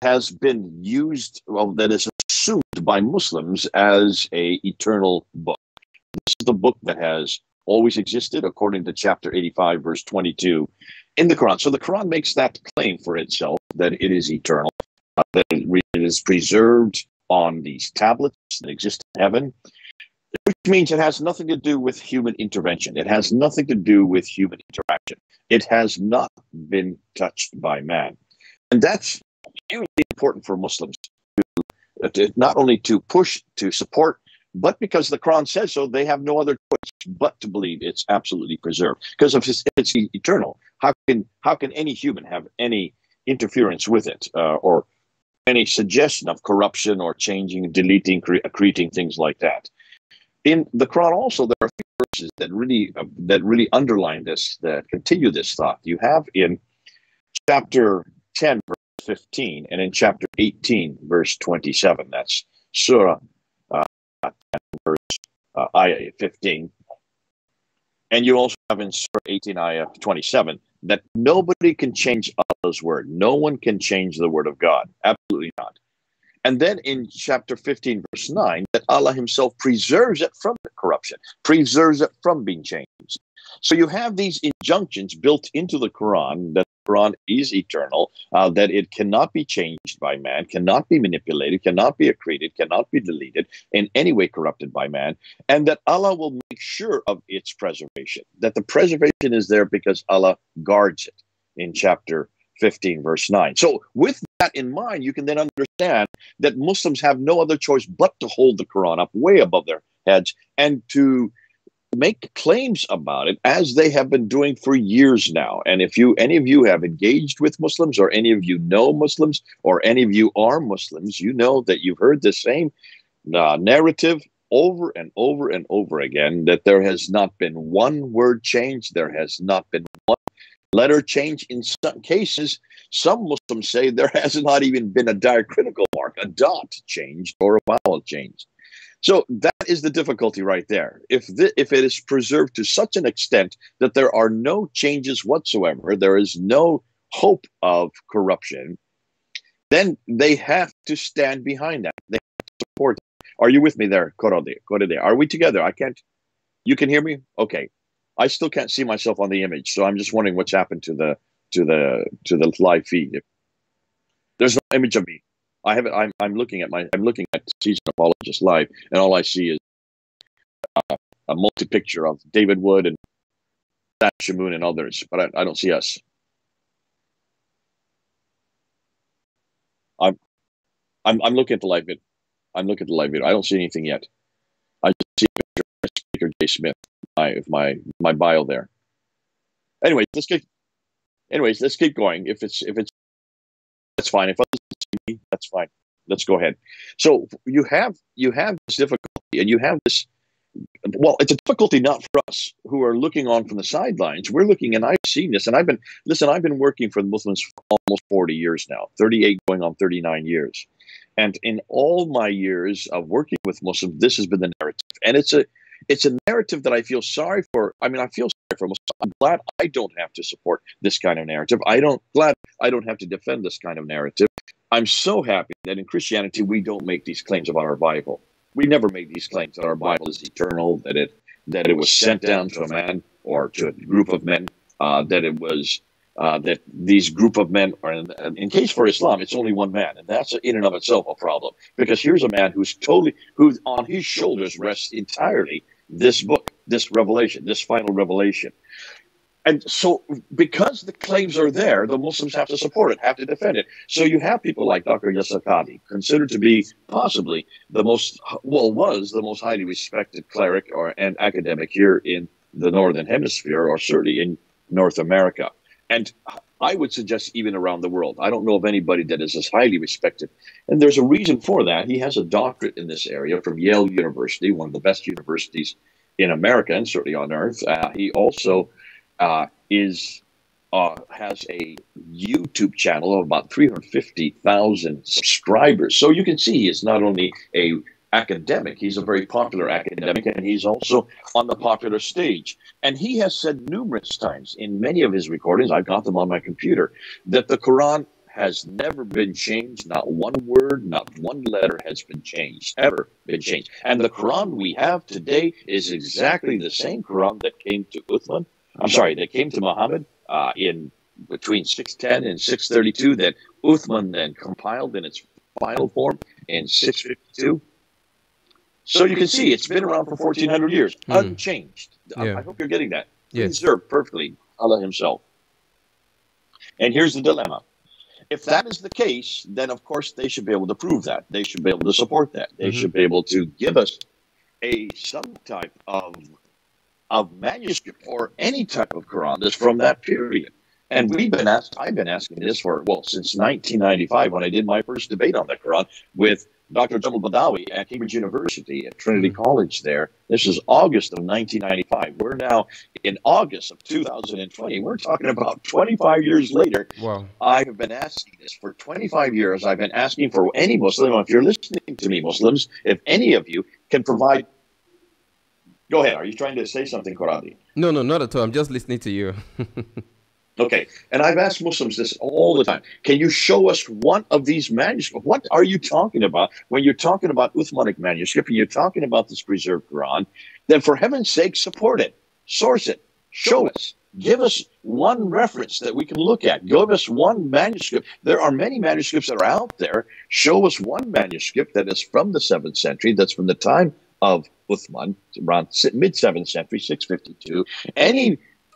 has been used, well, that is assumed by Muslims as a eternal book. This is the book that has always existed, according to chapter 85, verse 22 in the Quran. So the Quran makes that claim for itself, that it is eternal, that it is preserved on these tablets that exist in heaven, which means it has nothing to do with human intervention. It has nothing to do with human interaction. It has not been touched by man. And that's hugely important for Muslims, to not only to push, to support, but because the Quran says so, they have no other choice but to believe it's absolutely preserved. Because if it's eternal, how can any human have any interference with it, or any suggestion of corruption or changing, deleting, accreting, things like that? In the Quran also, there are verses that really underline this, that continue this thought. You have in chapter 10, verse 15, and in chapter 18, verse 27. That's Surah 10, verse ayah 15. And you also have in Surah 18, ayah 27, that nobody can change Allah's word. No one can change the word of God. Absolutely not. And then in chapter 15, verse 9, that Allah himself preserves it from corruption, preserves it from being changed. So you have these injunctions built into the Quran, that the Quran is eternal, that it cannot be changed by man, cannot be manipulated, cannot be accreted, cannot be deleted, in any way corrupted by man, and that Allah will make sure of its preservation, that the preservation is there because Allah guards it in chapter 15, verse 9. So with that in mind, you can then understand that Muslims have no other choice but to hold the Quran up way above their heads and to make claims about it, as they have been doing for years now. And if any of you have engaged with Muslims, or any of you know Muslims, or any of you are Muslims, you know that you've heard the same narrative over and over and over again, that there has not been one word change, there has not been one letter change. In some cases, some Muslims say there has not even been a diacritical mark, a dot changed, or a vowel changed. So that is the difficulty right there. If it is preserved to such an extent that there are no changes whatsoever, there is no hope of corruption, then they have to stand behind that. They have to support it. Are you with me there, Korode? Are we together? I can't. You can hear me? Okay. I still can't see myself on the image, so I'm just wondering what's happened to the live feed. There's no image of me. I have it. I'm looking at Seasoned Apologist live, and all I see is a multi-picture of David Wood and Shamoon and others, but I don't see us. I'm looking at the live vid. I'm looking at the live video. I don't see anything yet. I just see a picture of Speaker J. Smith, my bio there. Anyways, let's keep going. If it's that's fine. If others see me, that's fine. Let's go ahead. So you have this difficulty, and you have this. Well, it's a difficulty not for us who are looking on from the sidelines. We're looking, and I've seen this, and I've been working for the Muslims for almost 40 years now, 38 going on 39 years. And in all my years of working with Muslims, this has been the narrative. And it's a narrative that I feel sorry for. I mean, I feel sorry for Muslims. I'm glad I don't have to support this kind of narrative. Glad I don't have to defend this kind of narrative. I'm so happy that in Christianity, we don't make these claims about our Bible. We never made these claims that our Bible is eternal, that it was sent down to a man or to a group of men, that these group of men are, in case for Islam, it's only one man. And that's in and of itself a problem, because here's a man who's on his shoulders rests entirely this book, this revelation, this final revelation. And so because the claims are there, the Muslims have to support it, have to defend it. So you have people like Dr. Yasir Qadhi, considered to be possibly was the most highly respected cleric and academic here in the Northern Hemisphere, or certainly in North America. And I would suggest even around the world. I don't know of anybody that is as highly respected. And there's a reason for that. He has a doctorate in this area from Yale University, one of the best universities in America and certainly on earth. He also has a YouTube channel of about 350,000 subscribers. So you can see he is not only a academic, he's a very popular academic, and he's also on the popular stage. And he has said numerous times in many of his recordings, I've got them on my computer, that the Quran has never been changed. Not one word, not one letter has been changed, ever been changed. And the Quran we have today is exactly the same Quran that came to that came to Muhammad in between 610 and 632, that Uthman then compiled in its final form in 652. So you can see it's been around for 1400 years, unchanged. I hope you're getting that. Yes. Preserved perfectly, Allah himself. And here's the dilemma. If that is the case, then of course they should be able to prove that. They should be able to support that. They should be able to give us some type of manuscript or any type of Quran that's from that period. And I've been asking this since 1995, when I did my first debate on the Quran with Dr. Jamal Badawi at Cambridge University at Trinity College there. This is August of 1995. We're now in August of 2020. We're talking about 25 years later. Wow. I have been asking this for 25 years. I've been asking for any Muslim, if you're listening to me, Muslims, if any of you can provide. Go ahead. Are you trying to say something, Qurani? No, not at all. I'm just listening to you. Okay, and I've asked Muslims this all the time. Can you show us one of these manuscripts? What are you talking about when you're talking about Uthmanic manuscript and you're talking about this preserved Quran? Then for heaven's sake, support it, source it, show us. Give us one reference that we can look at. Give us one manuscript. There are many manuscripts that are out there. Show us one manuscript that is from the 7th century, that's from the time of Uthman, around mid-7th century, 652.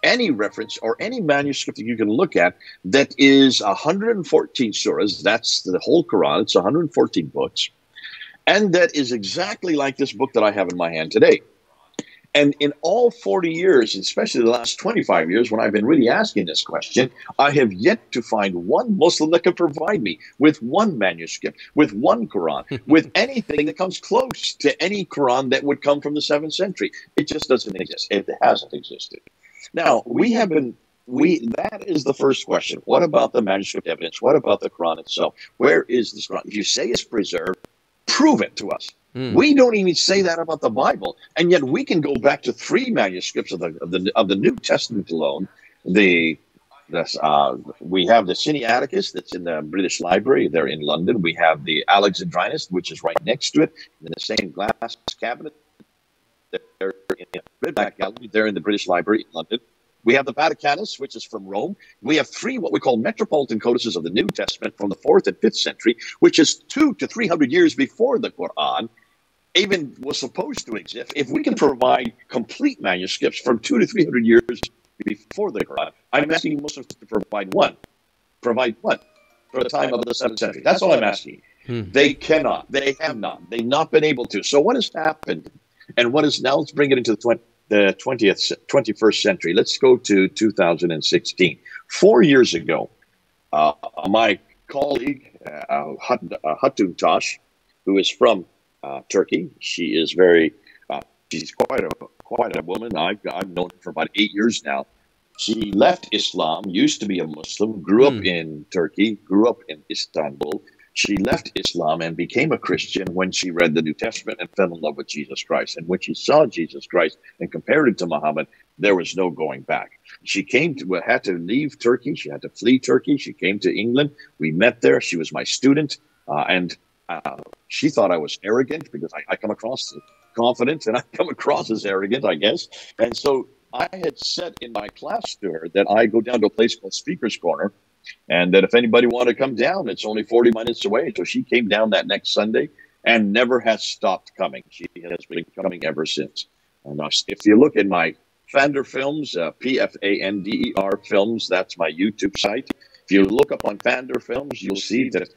Any reference or any manuscript that you can look at that is 114 surahs, that's the whole Quran, it's 114 books, and that is exactly like this book that I have in my hand today. And in all 40 years, especially the last 25 years, when I've been really asking this question, I have yet to find one Muslim that can provide me with one manuscript, with one Quran, with anything that comes close to any Quran that would come from the 7th century. It just doesn't exist. It hasn't existed. Now, that is the first question. What about the manuscript evidence? What about the Quran itself? Where is this Quran? If you say it's preserved, prove it to us. We don't even say that about the Bible, and yet we can go back to 3 manuscripts of the New Testament alone. We have the Sinaiticus that's in the British Library there in London. We have the Alexandrinus, which is right next to it, in the same glass cabinet. They're in the Red Gallery, they're in the British Library in London. We have the Vaticanus, which is from Rome. We have 3 what we call metropolitan codices of the New Testament from the 4th and 5th century, which is 200 to 300 years before the Quran even was supposed to exist. If we can provide complete manuscripts from 200 to 300 years before the Quran, I'm asking Muslims to provide one. Provide one for the time of the 7th century. That's all I'm asking. They cannot. They have not. They've not been able to. So what has happened? And what is now? Let's bring it into the 21st century. Let's go to 2016. 4 years ago, my colleague Hatun Tash, who is from Turkey, she is she's quite a woman. I've known her for about 8 years now. She left Islam, used to be a Muslim, grew up in Turkey, grew up in Istanbul. She left Islam and became a Christian when she read the New Testament and fell in love with Jesus Christ. And when she saw Jesus Christ and compared it to Muhammad, there was no going back. She had to leave Turkey. She had to flee Turkey. She came to England. We met there. She was my student. And she thought I was arrogant because I come across as confident and I come across as arrogant, I guess. And so I had said in my class to her that I go down to a place called Speaker's Corner, and that if anybody wanted to come down, it's only 40 minutes away. So she came down that next Sunday and never has stopped coming. She has been coming ever since. And if you look at my Fander Films, Pfander Films, that's my YouTube site. If you look up on Fander Films, you'll see that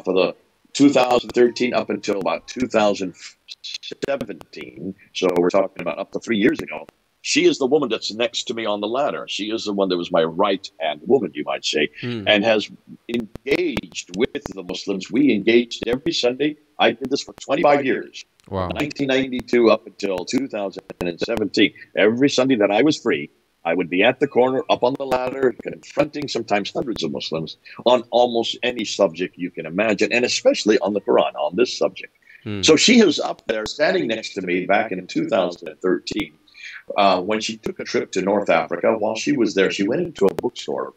for the 2013 up until about 2017, so we're talking about up to 3 years ago, she is the woman that's next to me on the ladder. She is the one that was my right-hand woman, you might say, and has engaged with the Muslims. We engaged every Sunday. I did this for 25 years. Wow. 1992 up until 2017. Every Sunday that I was free, I would be at the corner, up on the ladder, confronting sometimes hundreds of Muslims on almost any subject you can imagine, and especially on the Quran, on this subject. So she was up there standing next to me back in 2013. When she took a trip to North Africa. While she was there, she went into a bookstore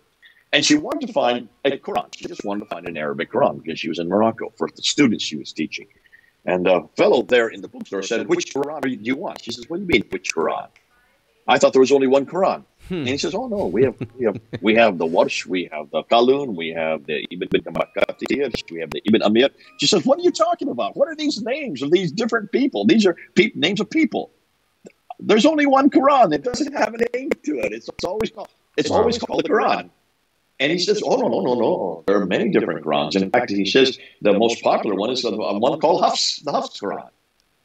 And she wanted to find a Quran. She just wanted to find an Arabic Quran because she was in Morocco for the students she was teaching. And a fellow there in the bookstore said, "Which Quran do you want?" She says, "What do you mean, which Quran? I thought there was only one Quran." And he says, "Oh no, we have the Warsh, we have the Qalun, we have the Ibn Makatir, we have the Ibn Amir." She says, "What are you talking about? What are these names of these different people? These are names of people. There's only one Quran. It doesn't have a name to it. It's always called the Quran." And he says, "Oh no. There are many different Qurans. And in fact, he says the most popular one is the one called Hafs, the Hafs Quran."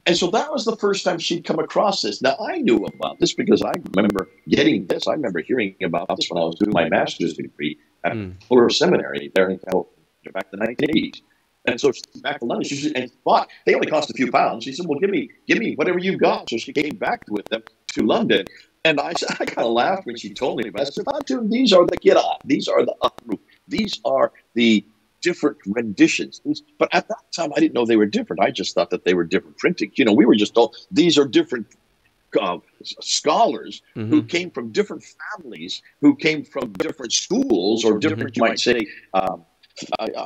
And so that was the first time she'd come across this. Now, I knew about this because I remember getting this. I remember hearing about this when I was doing my master's degree at Fuller Seminary there in California back in the 1980s. And so back to London, and bought. They only cost a few pounds. She said, "Well, give me whatever you've got." So she came back with them to London. And I kind of laughed when she told me about it. I said, "Hatun, these are the Qur'an. These are the Ahruf. These are the different renditions." But at that time, I didn't know they were different. I just thought that they were different printing. You know, we were just told these are different scholars who came from different families, who came from different schools or different, you might say,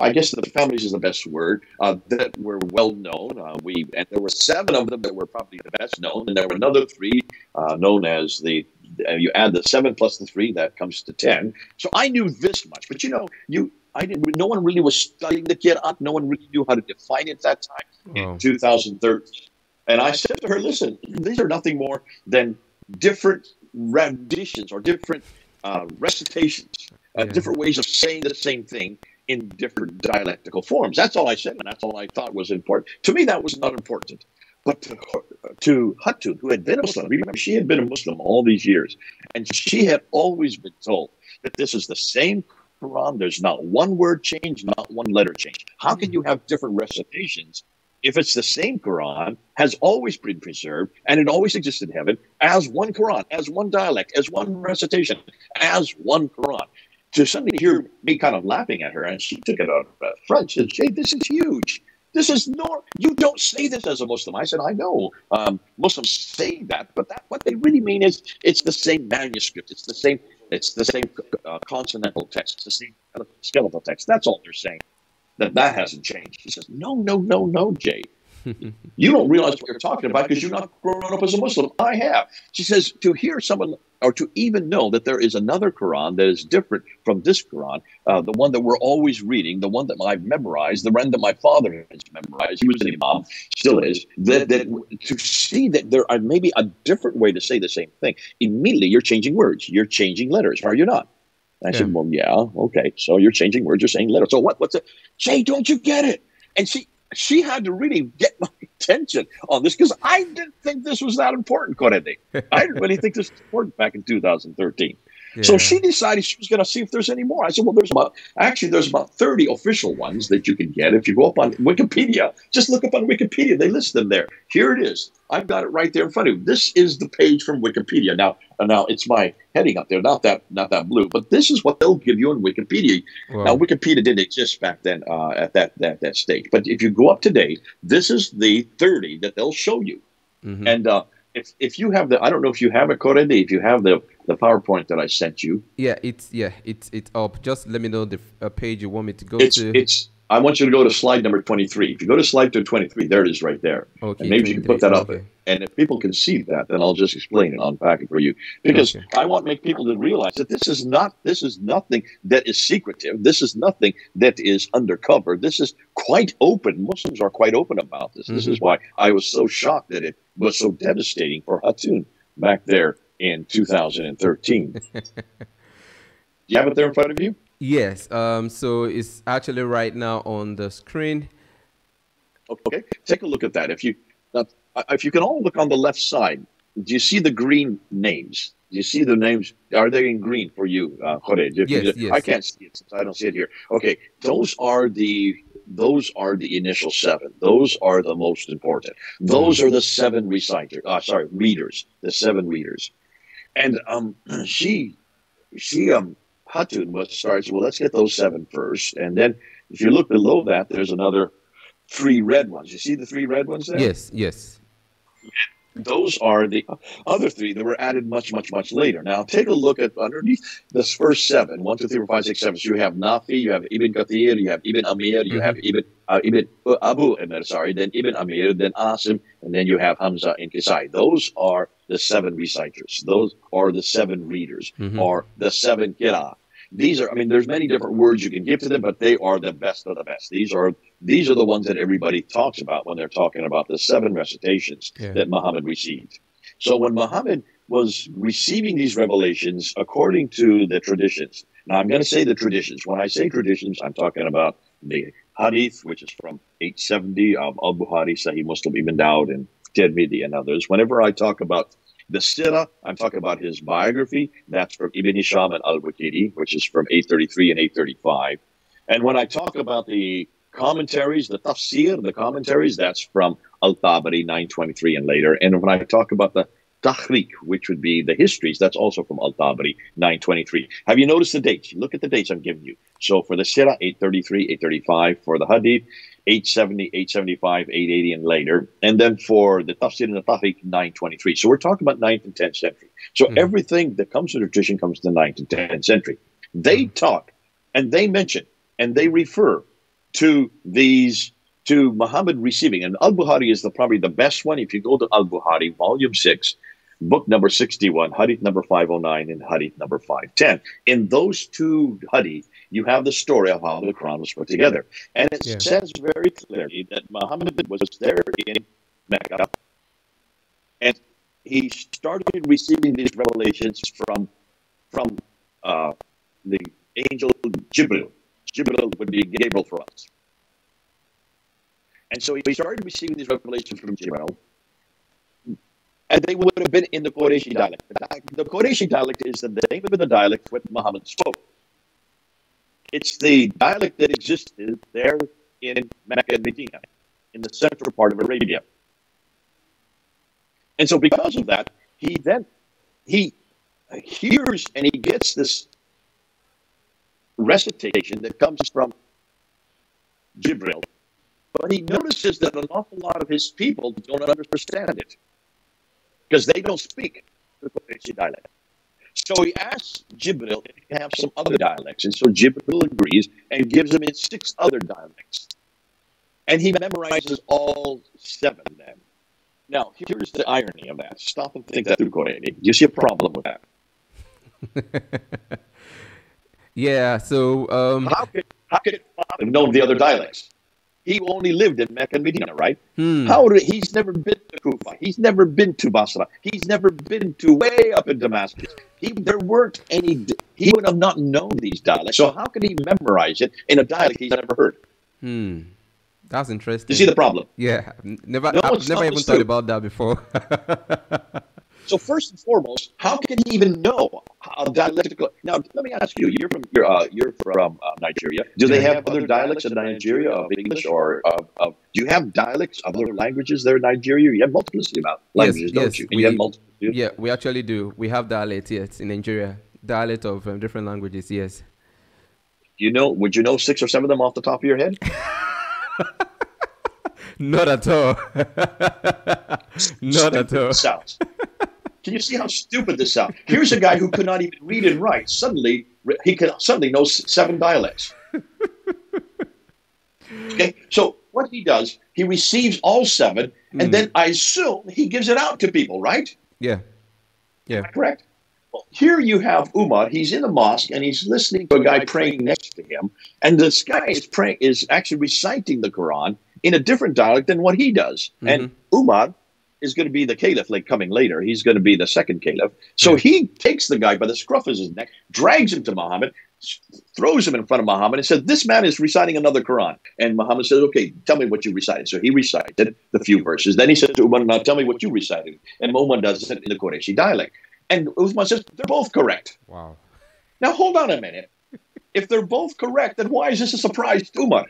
I guess the families is the best word, that were well known. And there were 7 of them that were probably the best known, and there were another 3 known as you add the 7 plus the 3, that comes to 10. So I knew this much, but no one really was studying the Qur'an. No one really knew how to define it at that time in 2013. And I said to her, "Listen, these are nothing more than different renditions or different recitations, different ways of saying the same thing in different dialectical forms." That's all I said, and that's all I thought was important. To me, that was not important. But to Hatun, who had been a Muslim, remember, she had been a Muslim all these years, and she had always been told that this is the same Quran. There's not one word change, not one letter change. How can you have different recitations if it's the same Quran, has always been preserved, and it always exists in heaven as one Quran, as one dialect, as one recitation, as one Quran? To suddenly hear me kind of laughing at her, and she took it out of front. She said, "Jay, this is huge. This is you don't say this as a Muslim." I said, "I know Muslims say that, but what they really mean is it's the same manuscript. It's the same consonantal text. It's the same skeletal text. That's all they're saying. That hasn't changed." She says, No, Jay. You don't realize what you're talking about because you're not grown up as a Muslim. I have. She says, to hear someone, or to even know that there is another Quran that is different from this Quran, the one that we're always reading, the one that I've memorized, the one that my father has memorized, he was an imam, still is, that to see that there are maybe a different way to say the same thing, immediately you're changing words, you're changing letters, are you not? And I said, "Well, yeah, okay, so you're changing words, you're saying letters. So what's it? Jay, don't you get it?" And she had to really get my attention on this because I didn't think this was that important, Corredi. I didn't really think this was important back in 2013. Yeah. So she decided she was going to see if there's any more. I said, "Well, there's about 30 official ones that you can get. If you go up on Wikipedia, just look up on Wikipedia. They list them there. Here it is. I've got it right there in front of you. This is the page from Wikipedia. Now it's my heading up there, not that blue, but this is what they'll give you on Wikipedia." Wow. Now, Wikipedia didn't exist back then at that stage. But if you go up today, this is the 30 that they'll show you. And if you have I don't know if you have it, Corredi, if you have the PowerPoint that I sent you. It's up. Just let me know the page you want me to go to. I want you to go to slide number 23. If you go to slide 23, there it is right there. Okay, and maybe you can put that up. And if people can see that, then I'll just explain it, unpack it for you. Because I want to make people to realize that this is nothing that is secretive. This is nothing that is undercover. This is quite open. Muslims are quite open about this. This is why I was so shocked that it was so devastating for Hatun back there in 2013. Do you have it there in front of you? Yes. So it's actually right now on the screen. Okay. Take a look at that. If you can all look on the left side, do you see the green names? Do you see the names? Are they in green for you, Jorge? Yes. I can't see it since I don't see it here. Okay. Those are the initial 7. Those are the most important. Those are the 7 readers. The 7 readers. And Hatun starts, well, let's get those 7 first. And then if you look below that, there's another 3 red ones. You see the 3 red ones there? Yes. Those are the other three that were added much, much, much later. Now, take a look at underneath this first seven, 1, 2, 3, 4, 5, 6, 7. So you have Nafi, you have Ibn Kathir, you have Ibn Amir, you have Ibn Abu Amir, sorry, then Ibn Amir, then Asim, and then you have Hamza and Kisai. Those are the 7 reciters. Those are the 7 readers, or the 7 qira'ah. These are, I mean, there's many different words you can give to them, but they are the best of the best. These are the ones that everybody talks about when they're talking about the 7 recitations that Muhammad received. So when Muhammad was receiving these revelations according to the traditions, now I'm going to say the traditions. When I say traditions, I'm talking about the hadith, which is from 870 of Al-Bukhari, Sahih Muslim, Ibn Dawud, and Tirmidhi, and others. Whenever I talk about the Sirah, I'm talking about his biography. That's from Ibn Hisham and Al-Waqidi, which is from 833 and 835. And when I talk about the commentaries, the tafsir, the commentaries, that's from Al-Tabari, 923 and later. And when I talk about the Tahriq, which would be the histories, that's also from Al-Tabari, 923. Have you noticed the dates? Look at the dates I'm giving you. So for the Sirah, 833, 835. For the Hadith, 870, 875, 880, and later. And then for the Tafsir and the Tahriq, 923. So we're talking about 9th and 10th century. So everything that comes to tradition comes to the 9th and 10th century. They talk, and they mention, and they refer to these, to Muhammad receiving. And Al-Bukhari is probably the best one. If you go to Al-Bukhari, volume 6, book number 61, hadith number 509, and hadith number 510. In those 2 hadith, you have the story of how the Quran was put together. And it says very clearly that Muhammad was there in Mecca, and he started receiving these revelations from the angel Jibril. Jibril would be Gabriel for us. And so he started receiving these revelations from Jibril, and they would have been in the Qurayshi dialect. The Qurayshi dialect is the name of the dialect that Muhammad spoke. It's the dialect that existed there in Mecca and Medina, in the central part of Arabia. And so because of that, he hears and he gets this recitation that comes from Jibril. But he notices that an awful lot of his people don't understand it, because they don't speak the Qurayshi dialect. So he asks Jibril if he can have some other dialects. And so Jibril agrees and gives him 6 other dialects. And he memorizes all 7 then. Now, here's the irony of that. Stop and think that through, Qur'an. Do you see a problem with that? Yeah, so... How could Muhammad know the other dialects? He only lived in Mecca and Medina, right? He's never been to Kufa. He's never been to Basra. He's never been to way up in Damascus. There weren't any. He would have not known these dialects. So how could he memorize it in a dialect he's never heard? That's interesting. You see the problem? Yeah, I've never even thought about that before. So first and foremost, how can he even know how dialectical? Now, let me ask you: you're from Nigeria. Do they have other dialects in Nigeria of English, or do you have dialects of other languages there in Nigeria? You have multiplicity of languages, don't you? Yeah, we actually do. We have dialects, yes, in Nigeria. Dialect of different languages, yes. Would you know 6 or 7 of them off the top of your head? Not at all. Not at all. Sounds. Can you see how stupid this sounds? Here's a guy who could not even read and write. Suddenly, he knows 7 dialects. Okay, so what he does, he receives all 7, and then I assume he gives it out to people, right? Yeah. Yeah. Correct? Well, here you have Umar. He's in the mosque, and he's listening to a guy praying next to him, and this guy is actually reciting the Quran in a different dialect than what he does. And Umar is going to be the caliph coming later. He's going to be the second caliph. So he takes the guy by the scruff of his neck, drags him to Muhammad, throws him in front of Muhammad, and says, "This man is reciting another Quran." And Muhammad says, "Okay, tell me what you recited." So he recited the few verses. Then he said to Umar, "Now tell me what you recited." And Umar does it in the Qurayshi dialect. And Uthman says, "They're both correct." Wow. Now hold on a minute. If they're both correct, then why is this a surprise to Umar?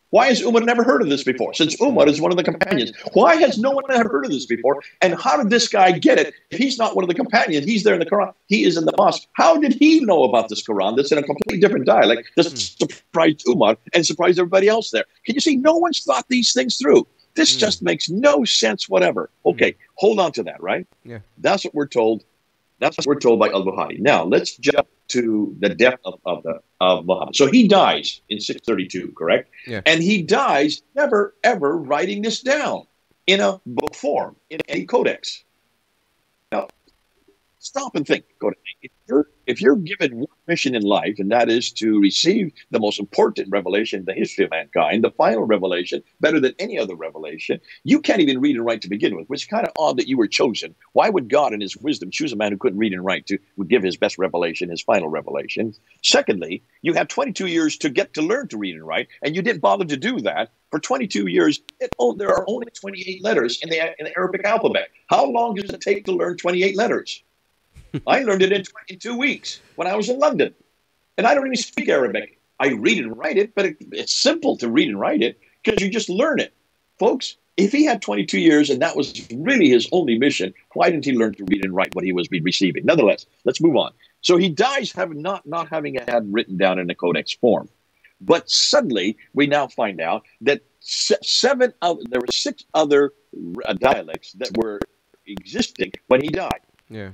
Why has Umar never heard of this before? Since Umar is one of the companions, why has no one ever heard of this before? And how did this guy get it? If he's not one of the companions, he's there in the Quran, he is in the mosque. How did he know about this Quran that's in a completely different dialect that surprised Umar and surprised everybody else there? Can you see? No one's thought these things through. This just makes no sense whatever. Okay, hold on to that, right? Yeah. That's what we're told. That's what we're told by al-Bukhari. Now, let's jump to the death of Muhammad. So he dies in 632, correct? Yeah. And he dies never, ever writing this down in a book form, in a codex. Now, stop and think. If you're given one mission in life, and that is to receive the most important revelation in the history of mankind, the final revelation, better than any other revelation, you can't even read and write to begin with, which is kind of odd that you were chosen. Why would God in his wisdom choose a man who couldn't read and write would give his best revelation, his final revelation? Secondly, you have 22 years to get to learn to read and write, and you didn't bother to do that. For 22 years, there are only 28 letters in the Arabic alphabet. How long does it take to learn 28 letters? I learned it in 2 weeks when I was in London. And I don't even speak Arabic. I read and write it, but it's simple to read and write it because you just learn it. Folks, if he had 22 years and that was really his only mission, why didn't he learn to read and write what he was receiving? Nonetheless, let's move on. So he dies not having had written down in a codex form. But suddenly, we now find out that there were 6 other dialects that were existing when he died. Yeah.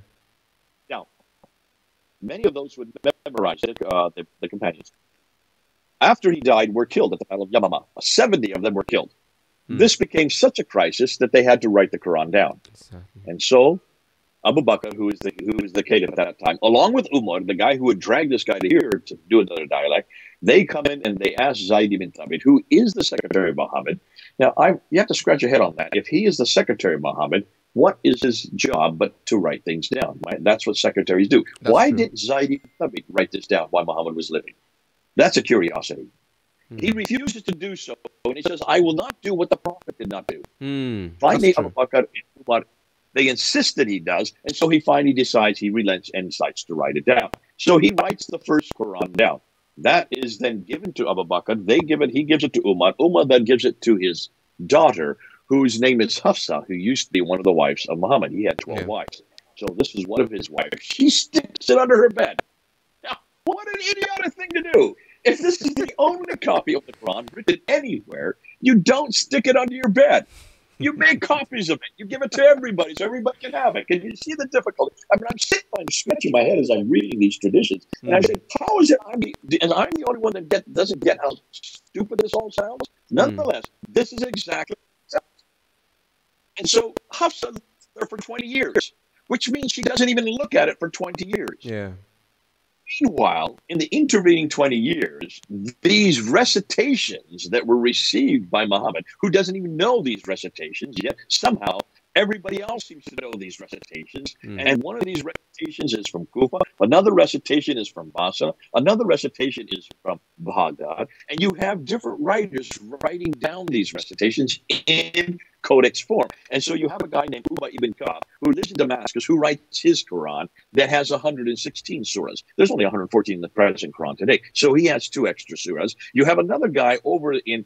Now, many of those would memorize it, the companions. After he died, were killed at the Battle of Yamama. 70 of them were killed. This became such a crisis that they had to write the Quran down. Exactly. And so, Abu Bakr, who is the caliph at that time, along with Umar, the guy who would drag this guy to here to do another dialect, they come in and they ask Zayd ibn Thabit, who is the secretary of Muhammad. Now, you have to scratch your head on that. If he is the secretary of Muhammad, what is his job but to write things down? Right? That's what secretaries do. Why didn't Zayd ibn Thabit write this down while Muhammad was living? That's a curiosity. He refuses to do so, and he says, I will not do what the Prophet did not do. Finally, Abu Bakr and Umar, they insist that he does, and so he finally decides, he relents and decides to write it down. So he writes the first Quran down. That is then given to Abu Bakr. He gives it to Umar. Umar then gives it to his daughter, whose name is Hafsa, who used to be one of the wives of Muhammad. He had 12 wives. So this is one of his wives. She sticks it under her bed. Now, what an idiotic thing to do. If this is the only copy of the Quran written anywhere, you don't stick it under your bed. You make copies of it. You give it to everybody so everybody can have it. Can you see the difficulty? I mean, I'm sitting there scratching my head as I'm reading these traditions. And I say, how is it I'm the only one that doesn't get how stupid this all sounds? Nonetheless, this is exactly what it sounds. And so Hafsa lived there for 20 years, which means she doesn't even look at it for 20 years. Yeah. Meanwhile, in the intervening 20 years, these recitations that were received by Muhammad, who doesn't even know these recitations, yet somehow everybody else seems to know these recitations. And one of these recitations is from Kufa, another recitation is from Basra, another recitation is from Baghdad, and you have different writers writing down these recitations in codex form. And so you have a guy named Ubay ibn Ka'b who lives in Damascus who writes his Quran that has 116 surahs. There's only 114 in the present Quran today. So he has 2 extra surahs. You have another guy over in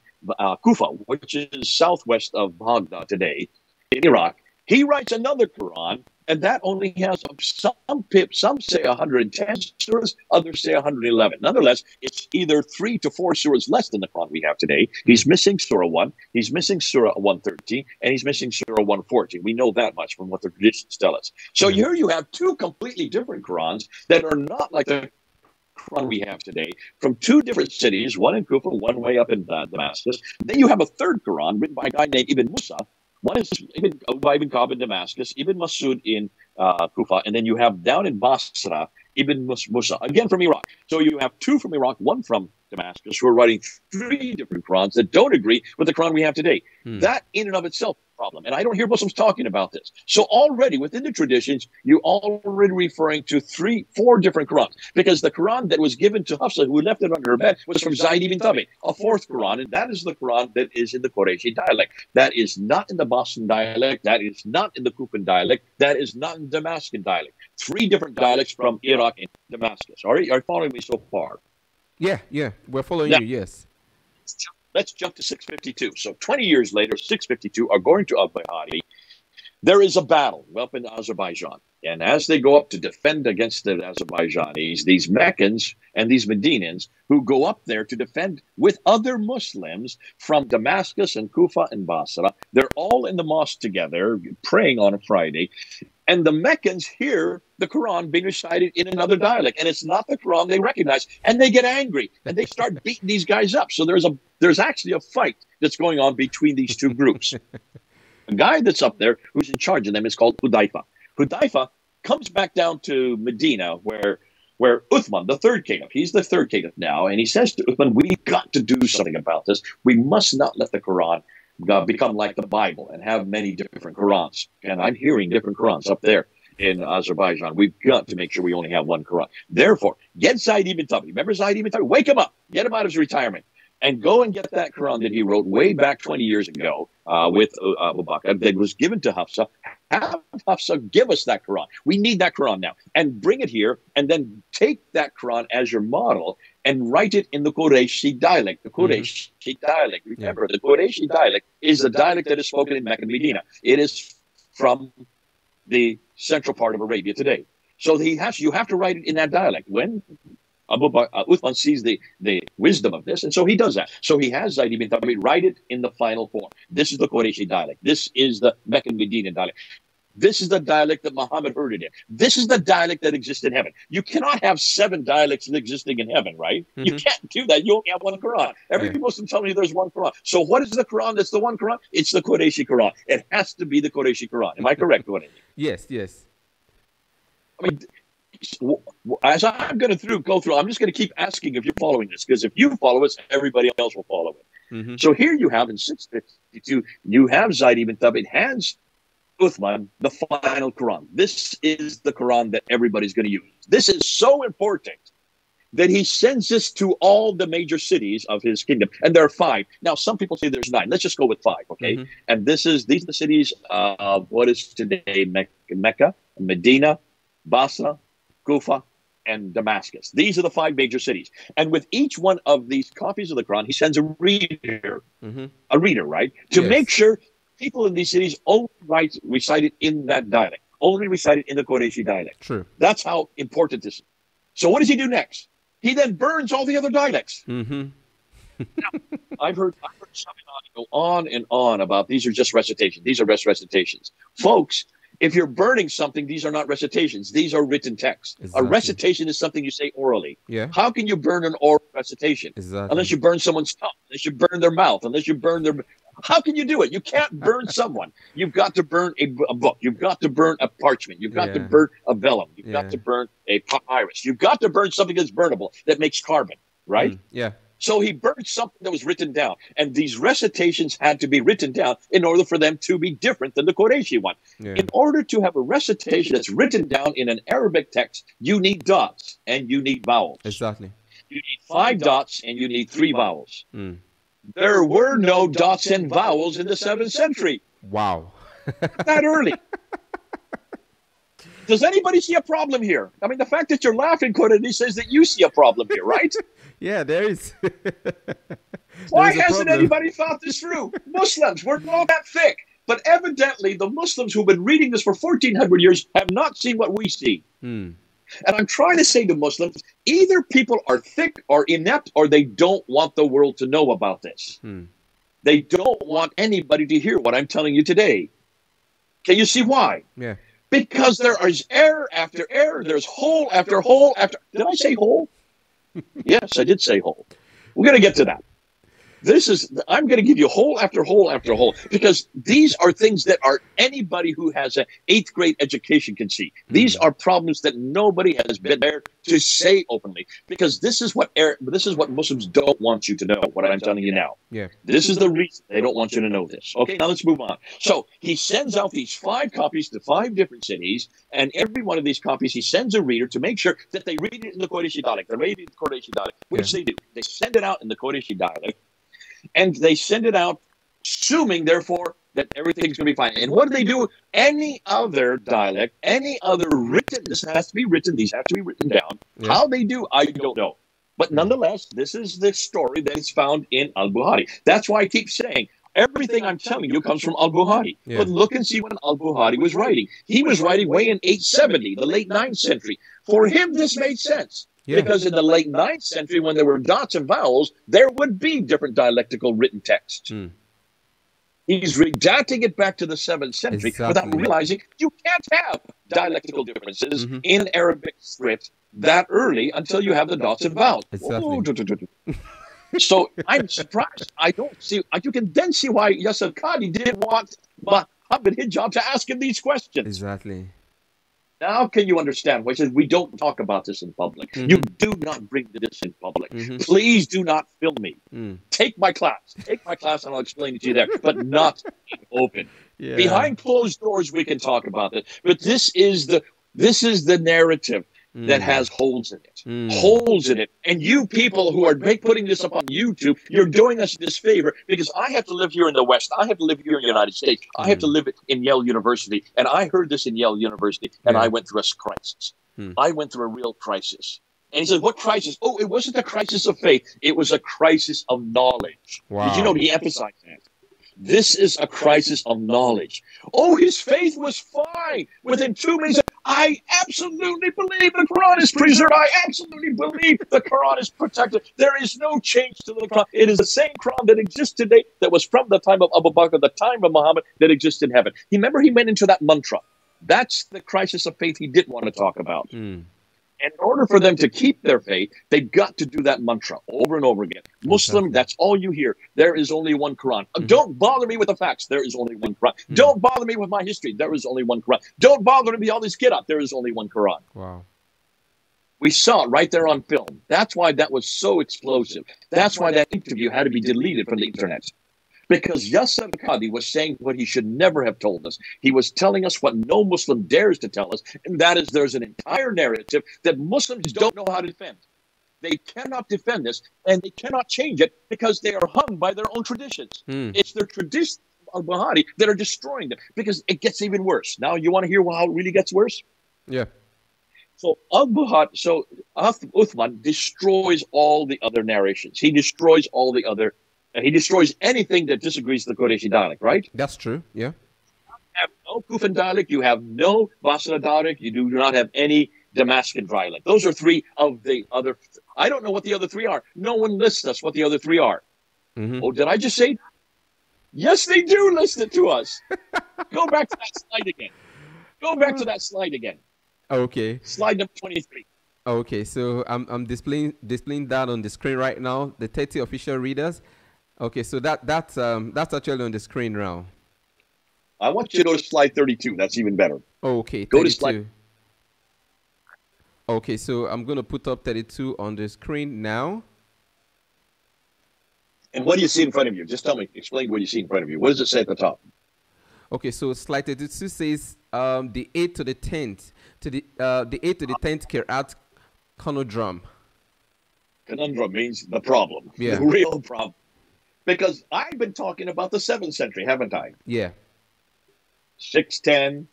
Kufa, which is southwest of Baghdad today, in Iraq. He writes another Quran, and that only has some say 110 surahs, others say 111. Nonetheless, it's either 3 to 4 surahs less than the Quran we have today. He's missing Surah 1, he's missing Surah 113, and he's missing Surah 114. We know that much from what the traditions tell us. So here you have 2 completely different Qurans that are not like the Quran we have today, from 2 different cities, one in Kufa, one way up in Damascus. Then you have a third Quran written by a guy named Ibn Musa. One is Ibn Ka'b in Damascus, Ibn Masud in Kufa, and then you have down in Basra, Ibn Musa, again from Iraq. So you have 2 from Iraq, 1 from Damascus, who are writing 3 different Qurans that don't agree with the Quran we have today. That in and of itself is a problem. And I don't hear Muslims talking about this. So already within the traditions, you're already referring to 4 different Qurans. Because the Quran that was given to Hafsa, who left it under her bed, was from Zayd ibn Thabit, a 4th Quran. And that is the Quran that is in the Qurayshi dialect. That is not in the Boston dialect. That is not in the Kufan dialect. That is not in the Damascus dialect. 3 different dialects from Iraq and Damascus. Are you following me so far? Yeah. We're following you, yes. Let's jump to 652. So 20 years later, 652, according to Al-Bukhari, there is a battle up in Azerbaijan. And as they go up to defend against the Azerbaijanis, these Meccans and these Medinians who go up there to defend with other Muslims from Damascus and Kufa and Basra, they're all in the mosque together praying on a Friday. And the Meccans hear the Quran being recited in another dialect, and it's not the Quran they recognize, and they get angry and they start beating these guys up. So there's actually a fight that's going on between these two groups. The guy that's up there who's in charge of them is called Hudayfa. Hudayfa comes back down to Medina where Uthman, the third caliph, he's the third caliph now, and he says to Uthman, we've got to do something about this. We must not let the Quran become like the Bible and have many different Qurans. And I'm hearing different Qurans up there in Azerbaijan. We've got to make sure we only have one Quran. Therefore, get Zayd ibn Thabit. Remember Zayd ibn Thabit? Wake him up. Get him out of his retirement. And go and get that Quran that he wrote way back 20 years ago with Abu Bakr that was given to Hafsa. Have Hafsa give us that Quran. We need that Quran now. And bring it here and then take that Quran as your model and write it in the Qurayshi dialect. The Qurayshi dialect. Remember, the Qurayshi dialect is the dialect that is spoken in Mecca and Medina. It is from the central part of Arabia today. So you have to write it in that dialect. When Uthman sees the wisdom of this, and so he does that. So he has Zayd ibn Thabit write it in the final form. This is the Qurayshi dialect. This is the Meccan Medinan dialect. This is the dialect that Muhammad heard it in. This is the dialect that exists in heaven. You cannot have 7 dialects existing in heaven, right? You can't do that. You only have one Quran. Every Muslim tells you there's one Quran. So what is the Quran that's the one Quran? It's the Qurayshi Quran. It has to be the Qurayshi Quran. Am I correct, Quran? Yes. I mean, as I'm going to go through, I'm just going to keep asking if you're following this, because if you follow it, everybody else will follow it. So here you have in 652, you have Zayd ibn Thabit hands Uthman the final Quran. This is the Quran that everybody's going to use. This is so important that he sends this to all the major cities of his kingdom. And there are 5. Now, some people say there's 9. Let's just go with 5, okay? And these are the cities of what is today Mecca, Medina, Basra, Kufa, and Damascus. These are the 5 major cities. And with each one of these copies of the Quran, he sends a reader, right? To make sure people in these cities only recite it in that dialect, only recite it in the Qurayshi dialect. True. That's how important this is. So what does he do next? He then burns all the other dialects. Now, I've heard Shaminani go on and on about these are just recitations. These are recitations. Folks, if you're burning something, these are not recitations. These are written texts. Exactly. A recitation is something you say orally. How can you burn an oral recitation? Unless you burn someone's tongue, unless you burn their mouth, unless you burn their... How can you do it? You can't burn someone. You've got to burn a book. You've got to burn a parchment. You've got to burn a vellum. You've got to burn a papyrus. You've got to burn something that's burnable, that makes carbon, right? So he burned something that was written down. And these recitations had to be written down in order for them to be different than the Qurayshi one. In order to have a recitation that's written down in an Arabic text, you need dots and you need vowels. Exactly. You need 5 dots and you need 3 vowels. There were no dots and vowels in the 7th century. Wow. That early. Does anybody see a problem here? I mean, the fact that you're laughing, Qur'an, says that you see a problem here, right? Yeah, there is. Why hasn't anybody thought this through? Muslims, we're not that thick. But evidently, the Muslims who've been reading this for 1,400 years have not seen what we see. And I'm trying to say to Muslims, either people are thick or inept, or they don't want the world to know about this. They don't want anybody to hear what I'm telling you today. Can you see why? Because there is error after error. There's hole after hole after... Did I say hole? Yes, I did say hole. We're going to get to that. I'm going to give you hole after hole after hole, because these are things that anybody who has an 8th grade education can see. These are problems that nobody has been there to say openly, because this is what Muslims don't want you to know, what I'm telling you now. This is the reason they don't want you to know this. Okay, now let's move on. So he sends out these 5 copies to 5 different cities, and every one of these copies he sends a reader to make sure that they read it in the Qurayshi dialect. They read it in the Qurayshi dialect, which they do. They send it out in the Qurayshi dialect. And they send it out, assuming, therefore, that everything's going to be fine. And what do they do? Any other dialect, any other written, this has to be written, these have to be written down. How they do, I don't know. But nonetheless, this is the story that is found in Al-Bukhari. That's why I keep saying, Everything I'm telling you comes from al-Bukhari. Yeah. But look and see what al-Bukhari was writing. He was writing way in 870, the late 9th century. For him, this made sense. Yeah. Because in the late 9th century, when there were dots and vowels, there would be different dialectical written texts. He's redacting it back to the 7th century without realizing you can't have dialectical differences in Arabic script that early until you have the dots and vowels. Exactly. So I'm surprised. I don't see. You can then see why Yasir Qadi didn't want Muhammad Hijab to ask him these questions. Exactly. Now can you understand why he says we don't talk about this in public? You do not bring this in public. Please do not film me. Take my class. Take my class and I'll explain it to you there, but not open. Yeah. Behind closed doors we can talk about it. But this is the narrative that has holes in it. Holes in it. And you people who are putting this up on YouTube, you're doing us this favor because I have to live here in the West. I have to live here in the United States. I have to live in Yale University. And I heard this in Yale University, and I went through a crisis. I went through a real crisis. And he said, what crisis? Oh, it wasn't a crisis of faith. It was a crisis of knowledge. Wow. Did you know he emphasized that? This is a crisis of knowledge. Oh, his faith was fine. Within 2 minutes, I absolutely believe the Quran is preserved. I absolutely believe the Quran is protected. There is no change to the Quran. It is the same Quran that exists today that was from the time of Abu Bakr, the time of Muhammad, that exists in heaven. Remember, he went into that mantra. That's the crisis of faith he didn't want to talk about. And in order for them to keep their faith, they've got to do that mantra over and over again. Muslim, that's all you hear. There is only one Quran. Don't bother me with the facts. There is only one Quran. Don't bother me with my history. There is only one Quran. Don't bother me with all this get up. There is only one Quran. Wow. We saw it right there on film. That's why that was so explosive. That's why that interview had to be deleted from the internet. Because Yasir Qadi was saying what he should never have told us. He was telling us what no Muslim dares to tell us, and that is there's an entire narrative that Muslims don't know how to defend. They cannot defend this, and they cannot change it because they are hung by their own traditions. It's their traditions of al-Bukhari that are destroying them because it gets even worse. Now, you want to hear how it really gets worse? Yeah. So Uthman destroys all the other narrations. He destroys all the other. He destroys anything that disagrees with the Qurayshi dialect, right? That's true. Yeah. You have no Kufan dialect. You have no Basra dialect. You do not have any Damascus dialect. Those are three of the other. I don't know what the other three are. No one lists us what the other three are. Oh, did I just say that? Yes, they do list it to us. Go back to that slide again. Go back to that slide again. Okay. Slide number 23. Okay, so I'm displaying that on the screen right now. The 30 official readers. Okay, so that's actually on the screen now. I want you to go to slide 32. That's even better. Okay, 32. Go to slide. Okay, so I'm going to put up 32 on the screen now. And what do you see in front of you? Just tell me, explain what you see in front of you. What does it say at the top? Okay, so slide 32 says the 8th to the 10th the 8th to the 10th Qur'an Conundrum. Conundrum means the problem, the real problem. Because I've been talking about the 7th century, haven't I? Yeah. 610,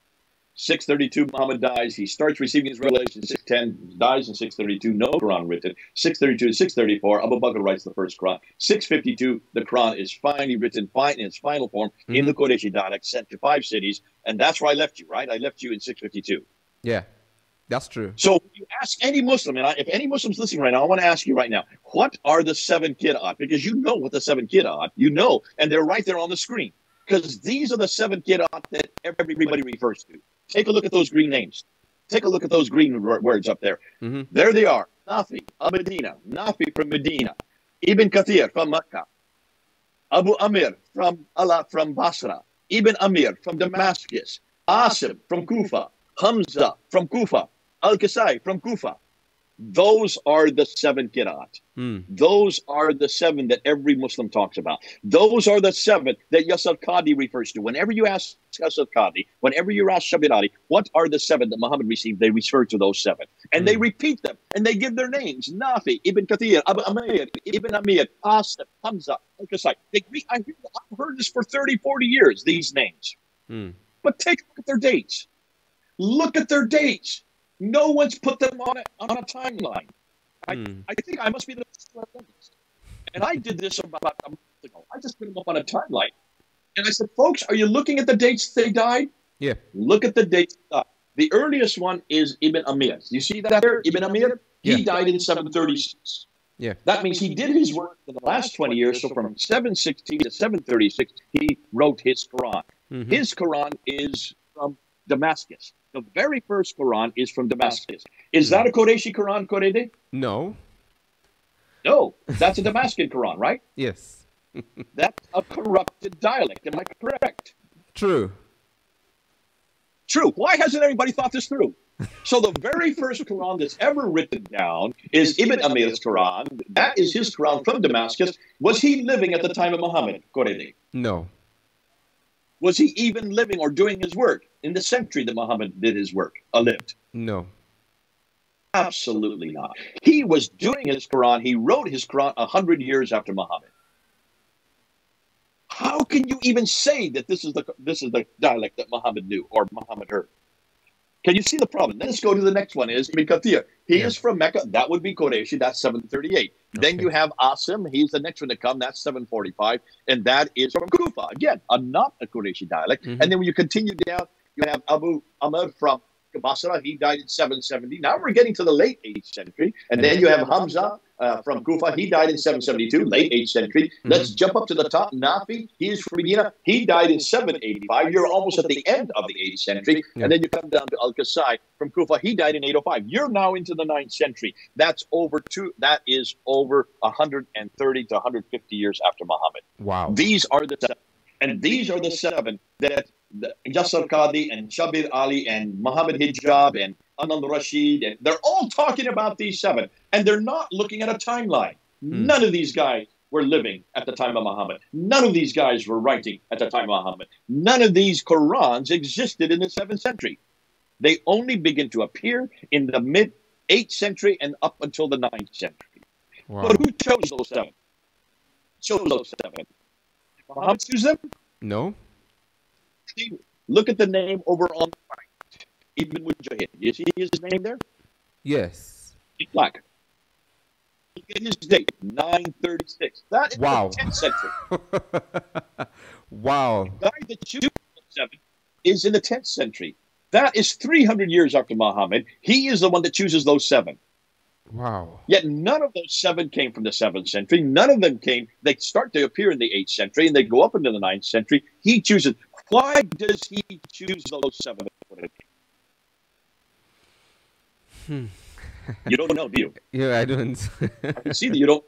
632, Muhammad dies. He starts receiving his revelation. 610, dies in 632, no Quran written. 632 to 634, Abu Bakr writes the first Quran. 652, the Quran is finally written in its final form in the Qurayshi dialect, sent to 5 cities. And that's where I left you, right? I left you in 652. Yeah, that's true. So you ask any Muslim, and if any Muslim's listening right now, I want to ask you right now, what are the 7 Qira'at? Because you know what the 7 Qira'at, you know, and they're right there on the screen. Because these are the 7 Qira'at that everybody refers to. Take a look at those green names. Take a look at those green words up there. There they are. Nafi, Medina. Nafi from Medina. Ibn Kathir from Makkah. Abu Amir from Basra. Ibn Amir from Damascus. Asim from Kufa. Hamza from Kufa. Al-Kasai from Kufa. Those are the 7 Qira'at. Those are the 7 that every Muslim talks about. Those are the 7 that Yasir Qadi refers to. Whenever you ask Yasir Qadi, whenever you ask Shabirari, what are the 7 that Muhammad received, they refer to those 7. And they repeat them. And they give their names. Nafi, Ibn Kathir, Abu Amir, Ibn Amir, Asif, Hamza, Al-Kasai. I've heard this for 30, 40 years, these names. But take a look at their dates. Look at their dates. No one's put them on a timeline. I think I must be the first one. And I did this about a month ago. I just put them up on a timeline. And I said, folks, are you looking at the dates they died? Yeah. Look at the dates. The earliest one is Ibn Amir. You see that there? Ibn Amir? Yeah. He died in 736. Yeah. That means he did his work in the last 20 years. So from 716 to 736, he wrote his Quran. Mm-hmm. His Quran is from Damascus. The very first Quran is from Damascus. Is that a Qurayshi Quran, Korede? No. No, that's a Damascus Quran, right? Yes. That's a corrupted dialect. Am I correct? True. True. Why hasn't anybody thought this through? So the very first Quran that's ever written down is Ibn Amir's Quran. That is his Quran from Damascus. Was he living at the time of Muhammad, Korede? No. Was he even living or doing his work in the century that Muhammad did his work, lived? No. Absolutely not. He was doing his Quran. He wrote his Quran 100 years after Muhammad. How can you even say that this is the dialect that Muhammad knew or Muhammad heard? Can you see the problem? Let's go to the next one. Is Ibn Kathir. He is from Mecca. That would be Qurayshi. That's 738. Okay. Then you have Asim. He's the next one to come. That's 745. And that is from Kufa. Again, not a Qurayshi dialect. And then when you continue down, you have Abu Amr from Basra. He died in 770. Now we're getting to the late 8th century. And then you have Hamza from Kufa. He died in 772, late 8th century. Let's jump up to the top. Nafi, he's from Medina. He died in 785. You're almost at the end of the 8th century. And then you come down to Al-Qasai from Kufa. He died in 805. You're now into the 9th century. That is over 130 to 150 years after Muhammad. Wow. These are the seven. And these are the seven that Yasser Qadi and Shabir Ali and Muhammad Hijab and Anand Rashid, and they're all talking about these seven. And they're not looking at a timeline. None of these guys were living at the time of Muhammad. None of these guys were writing at the time of Muhammad. None of these Qurans existed in the 7th century. They only begin to appear in the mid-8th century and up until the 9th century. Wow. But who chose those seven? Chose those seven. Muhammad chose them? No. Look at the name over on the right. Ibn Mujahid. You see his name there? Yes. In black. Look at his date, 936. That is the 10th century. Wow. The guy that chooses those seven is in the 10th century. That is 300 years after Muhammad. He is the one that chooses those seven. Wow. Yet none of those seven came from the 7th century. None of them came. They start to appear in the 8th century and they go up into the 9th century. He chooses. Why does he choose those seven? You don't know, do you? Yeah, I don't. I can see that you don't.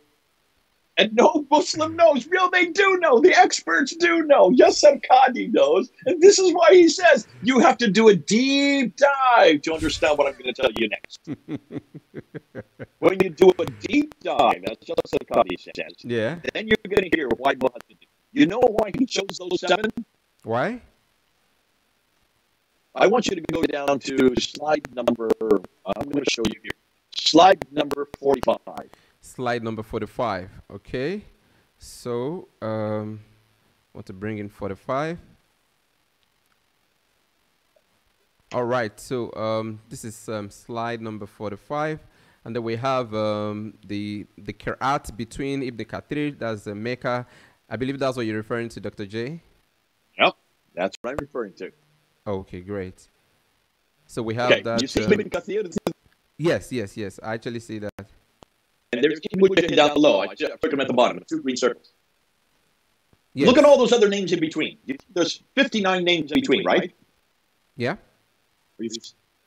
And no Muslim knows. Real, they do know. The experts do know. Yasser Qadi knows. And this is why he says you have to do a deep dive to understand what I'm going to tell you next. When you do a deep dive, as Yasser Qadi says, then you're going to hear why Muhammad did it. You know why he chose those seven? Why? I want you to go down to slide number, I'm going to show you here. Slide number 45. Slide number 45. Okay. So, want to bring in 45. All right. So, this is slide number 45. And then we have the Qira'at between Ibn Kathir, that's Mecca. I believe that's what you're referring to, Dr. J? Yep. That's what I'm referring to. Okay, great. So we have that. You see Ibn Kathir? Yes. I actually see that. And there's Ibn Mujahid down below. I put them at the bottom, 2 green circles. Yes. Look at all those other names in between. There's 59 names in between, right? Yeah.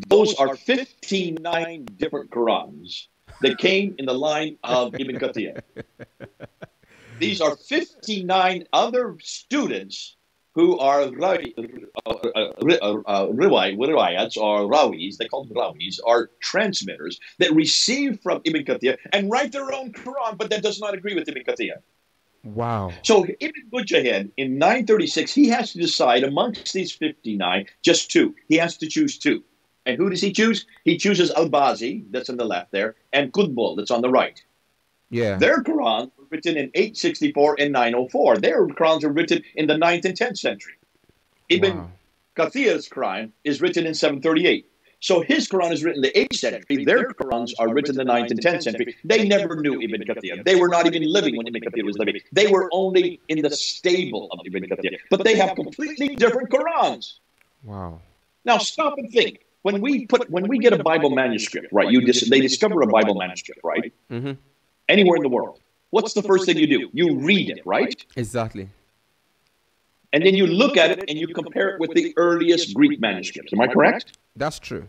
Those are 59 different Qurans that came in the line of Ibn Kathir. These are 59 other students who are riwayats or rawis, they call them rawis, are transmitters that receive from Ibn Kathir and write their own Quran, but that does not agree with Ibn Kathir. Wow. So Ibn Mujahid, in 936, he has to decide amongst these 59, just 2. He has to choose 2. And who does he choose? He chooses Al-Bazi, that's on the left there, and Qutbul, that's on the right. Yeah. Their Qurans were written in 864 and 904. Their Qurans are written in the 9th and 10th century. Ibn Kathir's Quran is written in 738. So his Quran is written in the 8th century. Their Qurans are written in the 9th and 10th century. They never knew Ibn Kathir. They were not even living when Ibn Kathir was living. They were only in the stable of Ibn Kathir. But they have completely different Qurans. Wow. Now stop and think. When we get a Bible manuscript, right? They discover a Bible manuscript, right? Mm-hmm. Anywhere in the world. What's the first thing you do? You read it, right? Exactly. And then you look at it and you compare it with the earliest Greek manuscripts. Am I correct? That's true.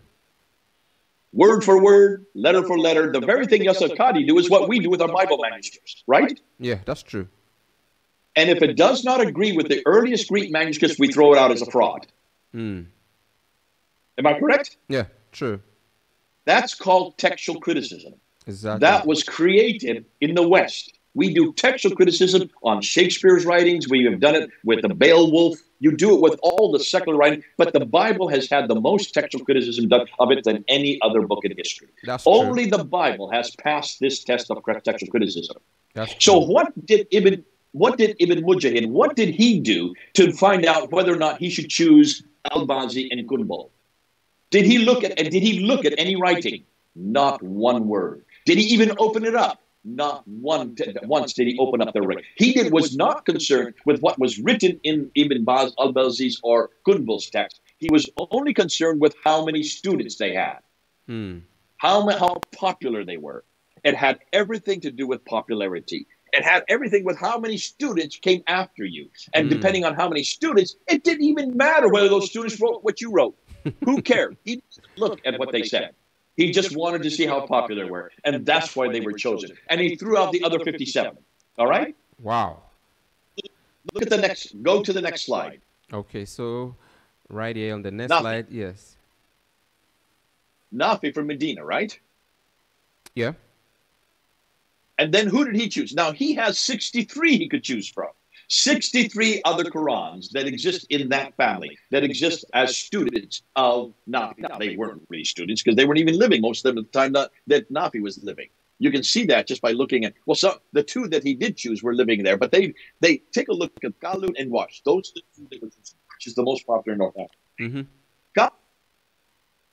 Word for word, letter for letter. The very thing Yasser Qadi do is what we do with our Bible manuscripts, right? Yeah, that's true. And if it does not agree with the earliest Greek manuscripts, we throw it out as a fraud. Mm. Am I correct? Yeah, true. That's called textual criticism. Exactly. That was created in the West. We do textual criticism on Shakespeare's writings. We have done it with the Beowulf. You do it with all the secular writing. But the Bible has had the most textual criticism done of it than any other book in history. That's Only true. the Bible has passed this test of textual criticism. That's true. So what did Ibn Mujahid, what did he do to find out whether or not he should choose Al-Bazi and Qunbal? Did he look at any writing? Not one word. Did he even open it up? Not once did he open up the writing. He was not concerned with what was written in Ibn Baz al-Bazi's or Qunbal's text. He was only concerned with how many students they had, how popular they were. It had everything to do with popularity. It had everything with how many students came after you. And depending on how many students, it didn't even matter whether those students wrote what you wrote. Who cared? He didn't look at what they said. He just wanted to see how popular they were. And that's why they were chosen. And he threw out the other 57. All right? Wow. Look at the next. Go to the next slide. Okay, so right here on the next Nafi. slide, yes. Nafi from Medina, right? Yeah. And then who did he choose? Now, he has 63 he could choose from. 63 other Qurans that exist in that family, that exist as students of Nafi. Now, they weren't really students because they weren't even living most of them at the time that Nafi was living. You can see that just by looking at, well, the two that he did choose were living there, but they take a look at Qalun and Warsh. Those are the two that were chosen, which is the most popular in North Africa. Mm-hmm. Qalun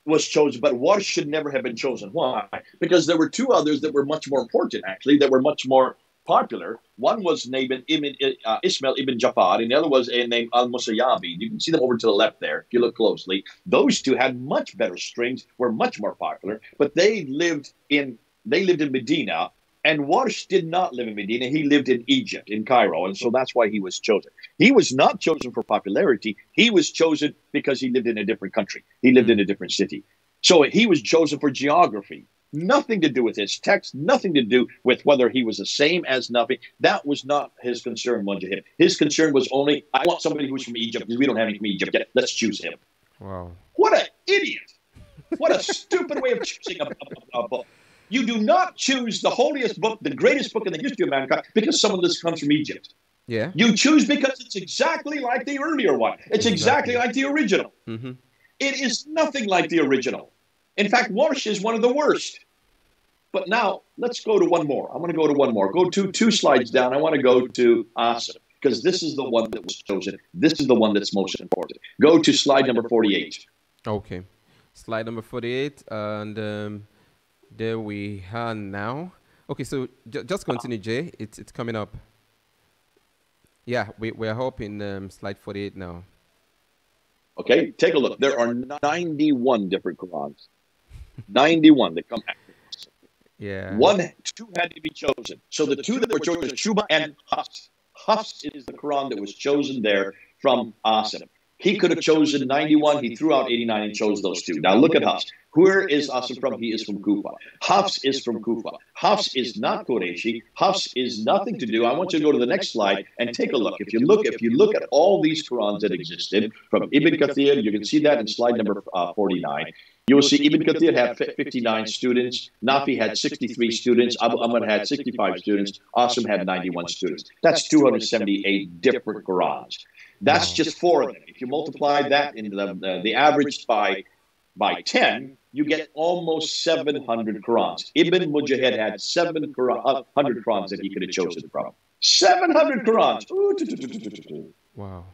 was chosen, but Warsh should never have been chosen. Why? Because there were two others that were much more important, actually, that were much more popular. One was named Ismail ibn Jafar, and the other was named al-Musayyabi. You can see them over to the left there, if you look closely. Those two had much better strings, were much more popular, but they lived in Medina, and Warsh did not live in Medina. He lived in Egypt, in Cairo, and so that's why he was chosen. He was not chosen for popularity. He was chosen because he lived in a different country. He lived in a different city. So he was chosen for geography. Nothing to do with his text, nothing to do with whether he was the same as Nafi. That was not his concern, Mujahid. His concern was only, I want somebody who's from Egypt, because we don't have any from Egypt yet. Let's choose him. Wow. What an idiot. What a stupid way of choosing a book. You do not choose the holiest book, the greatest book in the history of mankind, because some of this comes from Egypt. Yeah. You choose because it's exactly like the earlier one. It's exactly like the original. Mm-hmm. It is nothing like the original. In fact, Warsh is one of the worst. But now, let's go to one more. I'm going to go to one more. Go to two slides down. I want to go to Asim, because this is the one that was chosen. This is the one that's most important. Go to slide number 48. Okay. Slide number 48. And there we are now. Okay, so just continue, Jay. It's coming up. Yeah, we're hoping slide 48 now. Okay, take a look. There are 91 different Qurans. 91 that come after this. Yeah. Two had to be chosen. So the two that were chosen were Shuba and Hafs. Hafs is the Quran that was chosen there from Asim. He could have chosen 91. He threw out 89 and chose those two. Now look at Hafs. Where is Asim from? He is from Kufa. Hafs is from Kufa. Hafs is not Qurayshi. Hafs is nothing to do. I want you to go to the next slide and take a look. If you look at all these Qurans that existed from Ibn Kathir, you can see that in slide number 49. You will see Ibn Kathir had 59 students. Nafi had 63 students. Abu Amr had 65 students. Asim had 91 students. That's 278 different Qurans. That's just four of them. If you multiply that into the average by 10, you get almost 700 Qurans. Ibn Mujahid had 700 Qurans that he could have chosen from. 700 Qurans. Wow.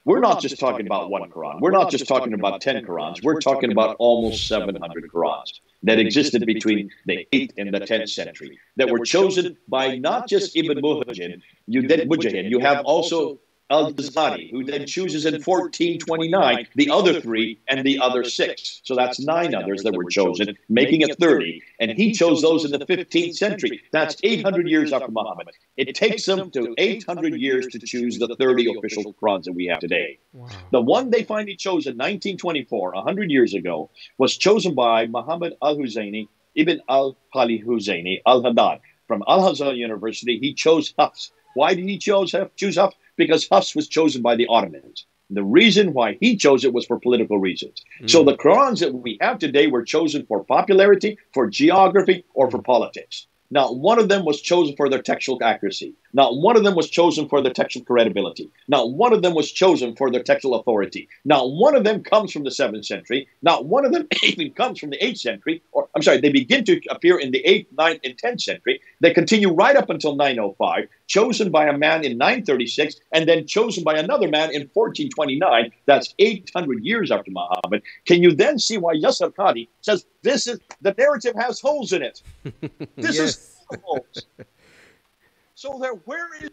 We're not just talking about one Quran. We're not just talking about 10 Qurans. We're talking about almost 700 Qurans that existed between the 8th and the 10th century that were chosen by not just Ibn Mujahid. You have also Al-Ghazali, who then chooses in 1429 the other 3 and the other 6. So that's 9 others that were chosen, making it 30. And he chose those in the 15th century. That's 800 years after Muhammad. It takes them to 800 years to choose the 30 official Qurans that we have today. Wow. The one they finally chose in 1924, 100 years ago, was chosen by Muhammad al-Husayni, Ibn al-Hali Husayni al-Haddad. From Al-Azhar University, he chose Hafs. Why did he choose Hafs? Because Hafs was chosen by the Ottomans. The reason why he chose it was for political reasons. So the Qurans that we have today were chosen for popularity, for geography, or for politics. Not one of them was chosen for their textual accuracy. Not one of them was chosen for their textual credibility. Not one of them was chosen for their textual authority. Not one of them comes from the 7th century. Not one of them even comes from the 8th century. Or I'm sorry, they begin to appear in the 8th, 9th, and 10th century. They continue right up until 905, chosen by a man in 936, and then chosen by another man in 1429. That's 800 years after Muhammad. Can you then see why Yasser Qadi says the narrative has holes in it? This is holes. So where is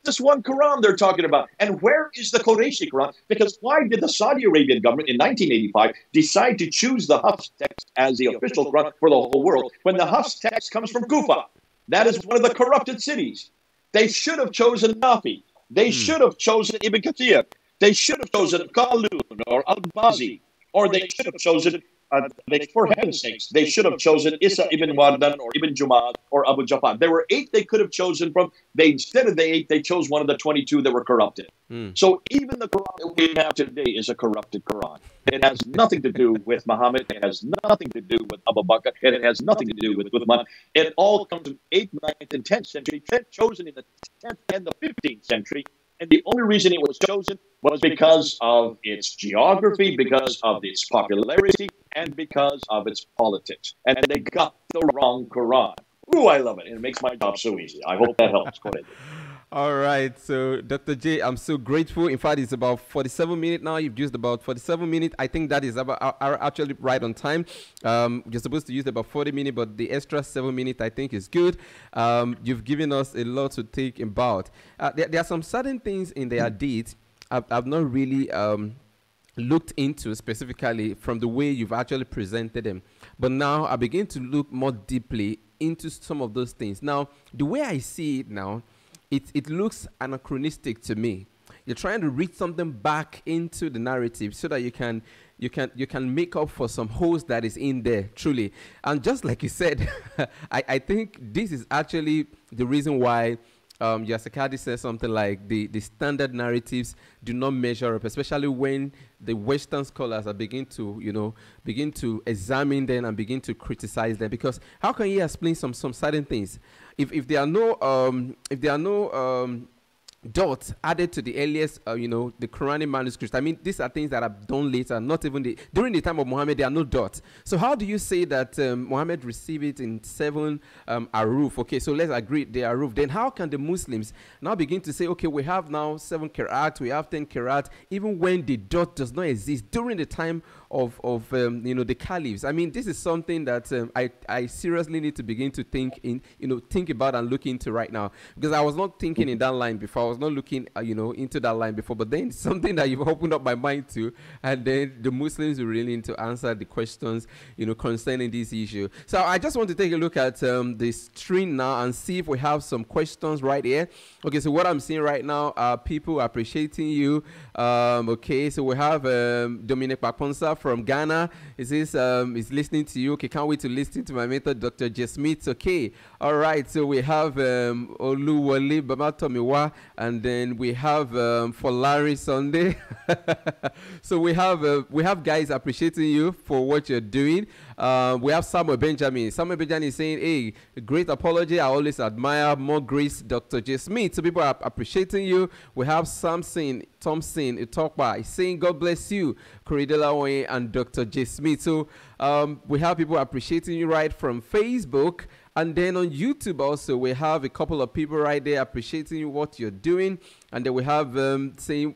this one Quran they're talking about? And where is the Qurayshi Quran? Because why did the Saudi Arabian government in 1985 decide to choose the Hafs text as the official Quran for the whole world when the Hafs text comes from Kufa? That is one of the corrupted cities. They should have chosen Nafi. They should have chosen Ibn Kathir. They should have chosen Qalun or Al-Bazi. Or they should have chosen, for heaven's sakes, they should have chosen Isa ibn Wardan or Ibn Jumad or Abu Jafar. There were 8 they could have chosen from. Instead of the 8, they chose one of the 22 that were corrupted. So even the Quran that we have today is a corrupted Quran. It has nothing to do with Muhammad. It has nothing to do with Abu Bakr. And it has nothing to do with Uthman. It all comes from 8th, 9th, and 10th century, chosen in the 10th and the 15th century. And the only reason it was chosen was because of its geography, because of its popularity, and because of its politics. And they got the wrong Quran. Ooh, I love it. And it makes my job so easy. I hope that helps. Go ahead. All right. So, Dr. J, I'm so grateful. In fact, it's about 47 minutes now. You've used about 47 minutes. I think that is actually right on time. You're supposed to use about 40 minutes, but the extra 7 minutes, I think, is good. You've given us a lot to think about. There are some certain things in the hadith I've not really looked into specifically from the way you've actually presented them. But now I begin to look more deeply into some of those things. Now, the way I see it now, it looks anachronistic to me. You're trying to read something back into the narrative so that you can make up for some holes that is in there, truly. And just like you said, I think this is actually the reason why Yasser Qadi says something like the standard narratives do not measure up, especially when the Western scholars are begin to examine them and begin to criticize them. Because how can you explain some certain things if there are no dots added to the earliest, the Quranic manuscripts? I mean, these are things that are done later, not even during the time of Muhammad, there are no dots. So how do you say that Muhammad received it in 7 Aruf? Okay, so let's agree they are Aruf. Then how can the Muslims now begin to say, okay, we have now 7 Qira'at, we have 10 Qira'at, even when the dot does not exist during the time of the caliphs? I mean, this is something that I seriously need to begin to think about and look into right now, because I was not thinking in that line before. I was not looking into that line before, but then something that you've opened up my mind to, and then the Muslims will really need to answer the questions concerning this issue. So I just want to take a look at the screen now and see if we have some questions right here. Okay, so what I'm seeing right now are people appreciating you. Okay, so we have Dominic Paponsa from Ghana. Is listening to you. Okay, can't wait to listen to my mentor, Dr. J. Smith. Okay, all right. So we have Oluwole Babatomiwa, and then we have for Larry Sunday. So we have guys appreciating you for what you're doing. We have Samuel Benjamin. Samuel Benjamin is saying, "Hey, great apology. I always admire. More grace, Dr. J. Smith." So people are appreciating you. We have Thompson Itokpa is saying, "God bless you, Koridela Oye and Dr. J. Smith." So we have people appreciating you right from Facebook. And then on YouTube also, we have a couple of people right there appreciating what you're doing. And then we have saying,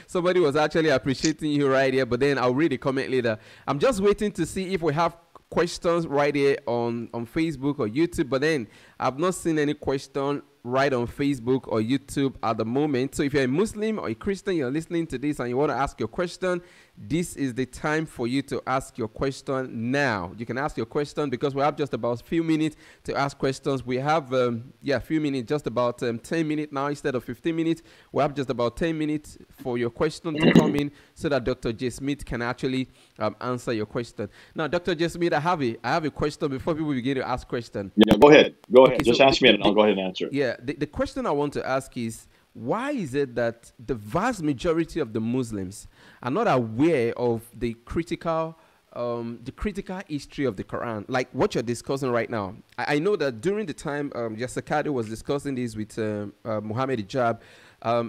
somebody was actually appreciating you right here, but then I'll read the comment later. I'm just waiting to see if we have questions right here on Facebook or YouTube, but then I've not seen any question right on Facebook or YouTube at the moment. So if you're a Muslim or a Christian, you're listening to this and you want to ask your question, this is the time for you to ask your question now. You can ask your question because we have just about a few minutes to ask questions. We have, a few minutes, just about 10 minutes now instead of 15 minutes. We have just about 10 minutes for your question to come in so that Dr. J. Smith can actually answer your question. Now, Dr. J. Smith, I have a question before people begin to ask questions. Yeah, go ahead. Go ahead. Okay, just ask me and I'll go ahead and answer it. Yeah, the question I want to ask is, why is it that the vast majority of the Muslims are not aware of the critical history of the Quran, like what you're discussing right now? I know that during the time Yasser Qadhi was discussing this with Muhammad Hijab,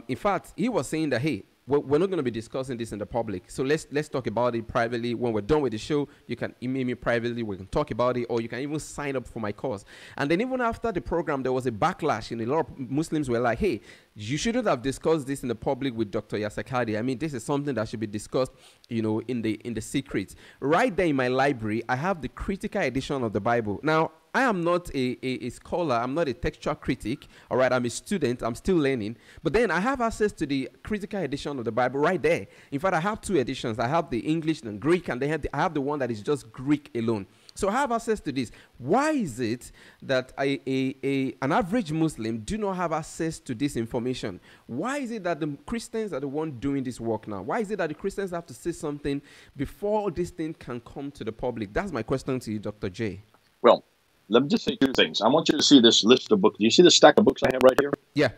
in fact, he was saying that, hey, we're not going to be discussing this in the public. So let's talk about it privately. When we're done with the show, you can email me privately. We can talk about it, or you can even sign up for my course. And then even after the program, there was a backlash. And a lot of Muslims were like, hey, you shouldn't have discussed this in the public with Dr. Yasser Qadhi. I mean, this is something that should be discussed, you know, in the secret. Right there in my library, I have the critical edition of the Bible. Now, I am not a scholar. I'm not a textual critic. All right, I'm a student. I'm still learning. But then I have access to the critical edition of the Bible right there. In fact, I have two editions. I have the English and Greek, and I have the one that is just Greek alone. So I have access to this. Why is it that an average Muslim do not have access to this information? Why is it that the Christians are the ones doing this work now? Why is it that the Christians have to say something before this thing can come to the public? That's my question to you, Dr. J. Well, let me just say two things. I want you to see this list of books. Do you see the stack of books I have right here? Yeah.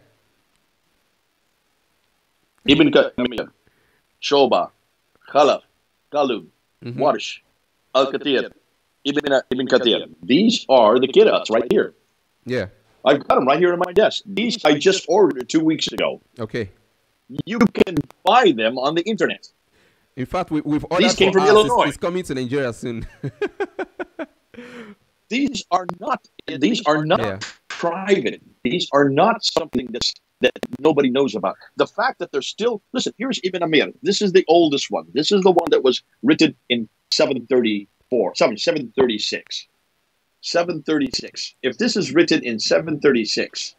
Ibn Kathir, Shoba, Khalaf, Talib, Warsh, Al-Kathir, Ibn Kathir. These are the Qira'ats right here. Yeah. I've got them right here on my desk. These I just ordered 2 weeks ago. Okay. You can buy them on the internet. In fact, we've ordered. These came from Illinois. It's coming to Nigeria soon. These are not private. These are not something that nobody knows about. The fact that they're still, listen, here's Ibn Amir. This is the oldest one. This is the one that was written in 736. 736. If this is written in 736,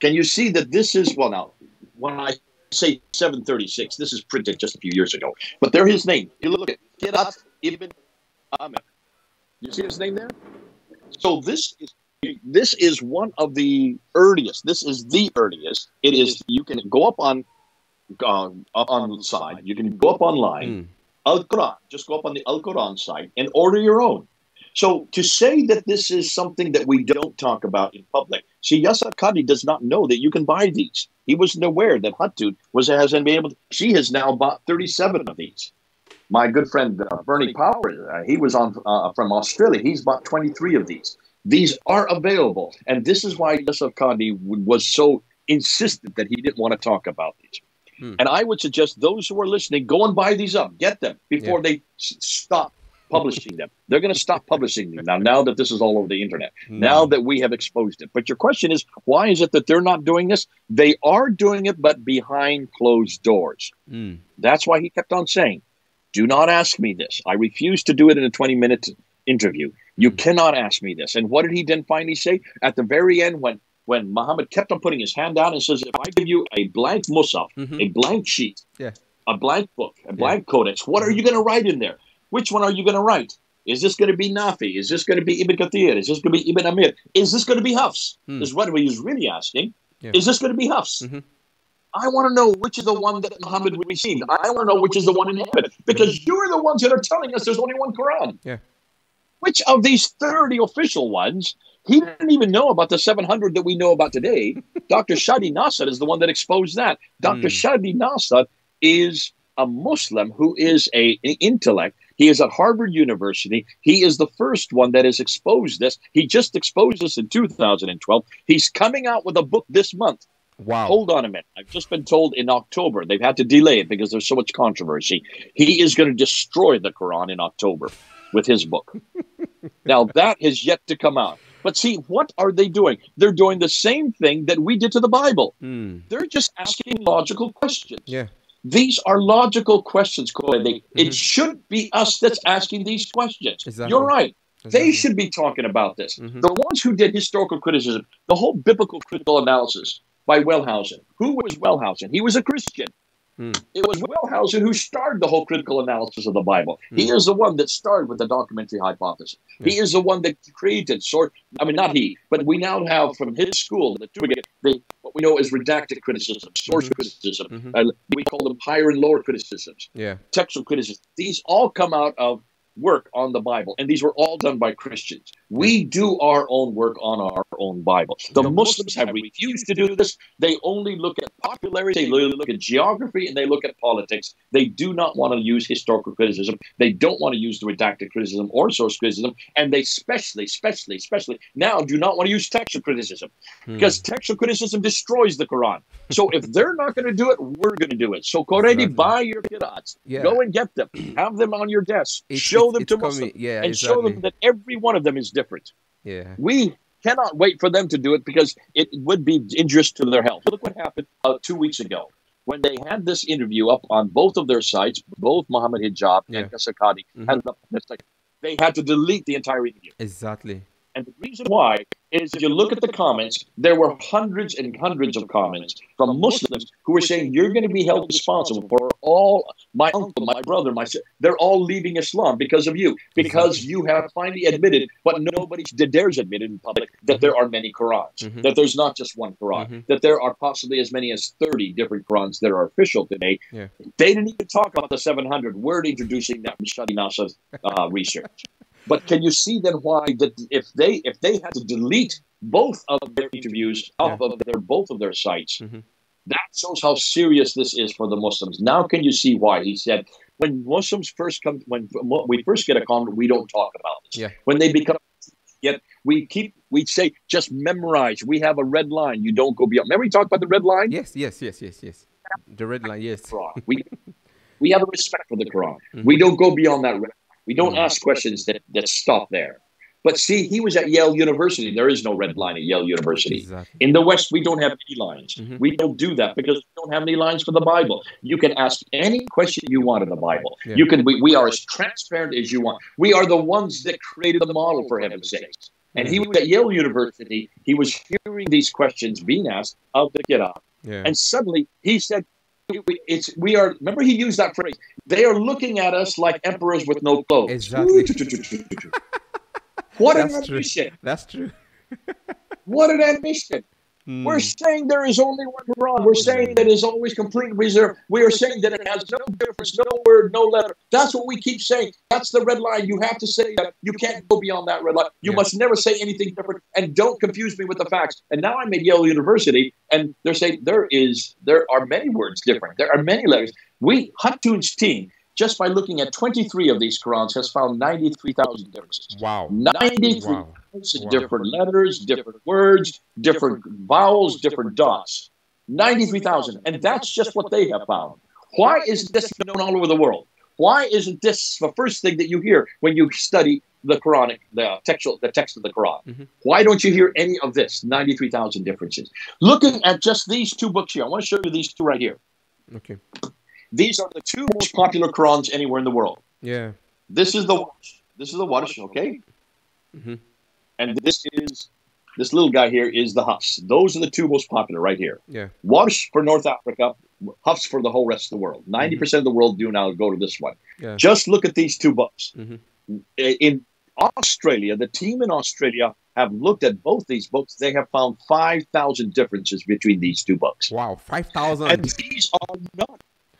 can you see that this is, well now, when I say 736, this is printed just a few years ago. But there his name. You look at Qira'at Ibn Amir. You see his name there? So this is one of the earliest. This is the earliest. It is. You can go up on the side. You can go up online. Al-Qur'an. Just go up on the Al-Qur'an site and order your own. So to say that this is something that we don't talk about in public, see, Yasser Qadhi does not know that you can buy these. He wasn't aware that Hattud hasn't been able to. She has now bought 37 of these. My good friend Bernie Power, he was on from Australia. He's bought 23 of these. These are available, and this is why Yasser Qadhi was so insistent that he didn't want to talk about these. And I would suggest those who are listening, go and buy these up, get them before they stop publishing them. They're going to stop publishing them now that this is all over the internet. Now that we have exposed it. But your question is, why is it that they're not doing this? They are doing it, but behind closed doors. That's why he kept on saying, do not ask me this. I refuse to do it in a 20-minute interview. You cannot ask me this. And what did he then finally say? At the very end, when Muhammad kept on putting his hand down and says, if I give you a blank musaf, a blank sheet, a blank book, a blank codex, what are you going to write in there? Which one are you going to write? Is this going to be Nafi? Is this going to be Ibn Kathir? Is this going to be Ibn Amir? Is this going to be Hafs? Is what he was really asking. Is this going to be Hafs? I want to know which is the one that Muhammad received. I want to know which is the one in heaven. Because you're the ones that are telling us there's only one Quran. Which of these 30 official ones, he didn't even know about the 700 that we know about today. Dr. Shadi Nasser is the one that exposed that. Dr. Shadi Nasser is a Muslim who is an intellect. He is at Harvard University. He is the first one that has exposed this. He just exposed this in 2012. He's coming out with a book this month. Wow. Hold on a minute. I've just been told in October. They've had to delay it because there's so much controversy. He is going to destroy the Quran in October with his book. Now, that has yet to come out. But see, what are they doing? They're doing the same thing that we did to the Bible. They're just asking logical questions. Yeah. These are logical questions, Corey. It should be us that's asking these questions. Exactly. You're right. Exactly. They should be talking about this. The ones who did historical criticism, the whole biblical critical analysis by Wellhausen. Who was Wellhausen? He was a Christian. It was Wellhausen who started the whole critical analysis of the Bible. He is the one that started with the documentary hypothesis. He is the one that created not he, but we now have from his school, what we know is redacted criticism, source criticism. We call them higher and lower criticisms. Textual criticism. These all come out of work on the Bible, and these were all done by Christians. We do our own work on our own Bible. The Muslims have refused to do this. They only look at popularity, they look at geography, and they look at politics. They do not want to use historical criticism. They don't want to use the redacted criticism or source criticism, and they especially now do not want to use textual criticism, because textual criticism destroys the Quran. So if they're not going to do it, we're going to do it. So Qur'ani, buy your qira'ats. Go and get them. Have them on your desk. Show them to Muslims, and show them that every one of them is different. We cannot wait for them to do it because it would be injurious to their health. Look what happened 2 weeks ago when they had this interview up on both of their sites, both Muhammad Hijab and Kasakadi. They had to delete the entire interview. Exactly. And the reason why is if you look at the comments, there were hundreds and hundreds of comments from Muslims who were saying, you're going to be held responsible for all, my uncle, my brother, my sister, they're all leaving Islam because of you, because you have finally admitted, but nobody dares admit it in public, that there are many Qur'ans, that there's not just one Qur'an, that there are possibly as many as 30 different Qur'ans that are official today. They didn't even talk about the 700. We're introducing that from Shadi Nasser's research. But can you see then why that if they had to delete both of their interviews off of both of their sites, that shows how serious this is for the Muslims. Now can you see why he said when Muslims first come, when we first get a comment, we don't talk about this. When they become we say just memorize. We have a red line. You don't go beyond. Remember we talked about the red line? Yes. The red line. Yes. We have a respect for the Quran. We don't go beyond that red line. We don't ask questions that stop there. But see, he was at Yale University. There is no red line at Yale University. In the West, we don't have any lines. We don't do that because we don't have any lines for the Bible. You can ask any question you want in the Bible. You can. We are as transparent as you want. We are the ones that created the model, for heaven's sakes. And he was at Yale University. He was hearing these questions being asked of the Qur'an. And suddenly he said, we are, remember he used that phrase, they are looking at us like emperors with no clothes. Exactly. What an admission. That's true. What an admission. We're saying there is only one Quran. We're saying that it is always completely reserved. We are saying that it has no difference, no word, no letter. That's what we keep saying. That's the red line. You have to say that. You can't go beyond that red line. You must never say anything different. And don't confuse me with the facts. And now I'm at Yale University, and they're saying there are many words different. There are many letters. Hattun's team, just by looking at 23 of these Qurans, has found 93,000 differences. Wow. 93,000 different letters, different words, different vowels, different dots. 93,000. And that's just what they have found. Why isn't this known all over the world? Why isn't this the first thing that you hear when you study the Quranic, the text of the Quran? Why don't you hear any of this? 93,000 differences. Looking at just these two books here, I want to show you these two right here. Okay. These are the two most popular Qurans anywhere in the world. This is the Warsh, okay? And this little guy here is the Hafs. Those are the two most popular right here. Warsh for North Africa, Hafs for the whole rest of the world. 90% of the world do now go to this one. Just look at these two books. In Australia, the team in Australia have looked at both these books. They have found 5,000 differences between these two books. Wow, 5,000. And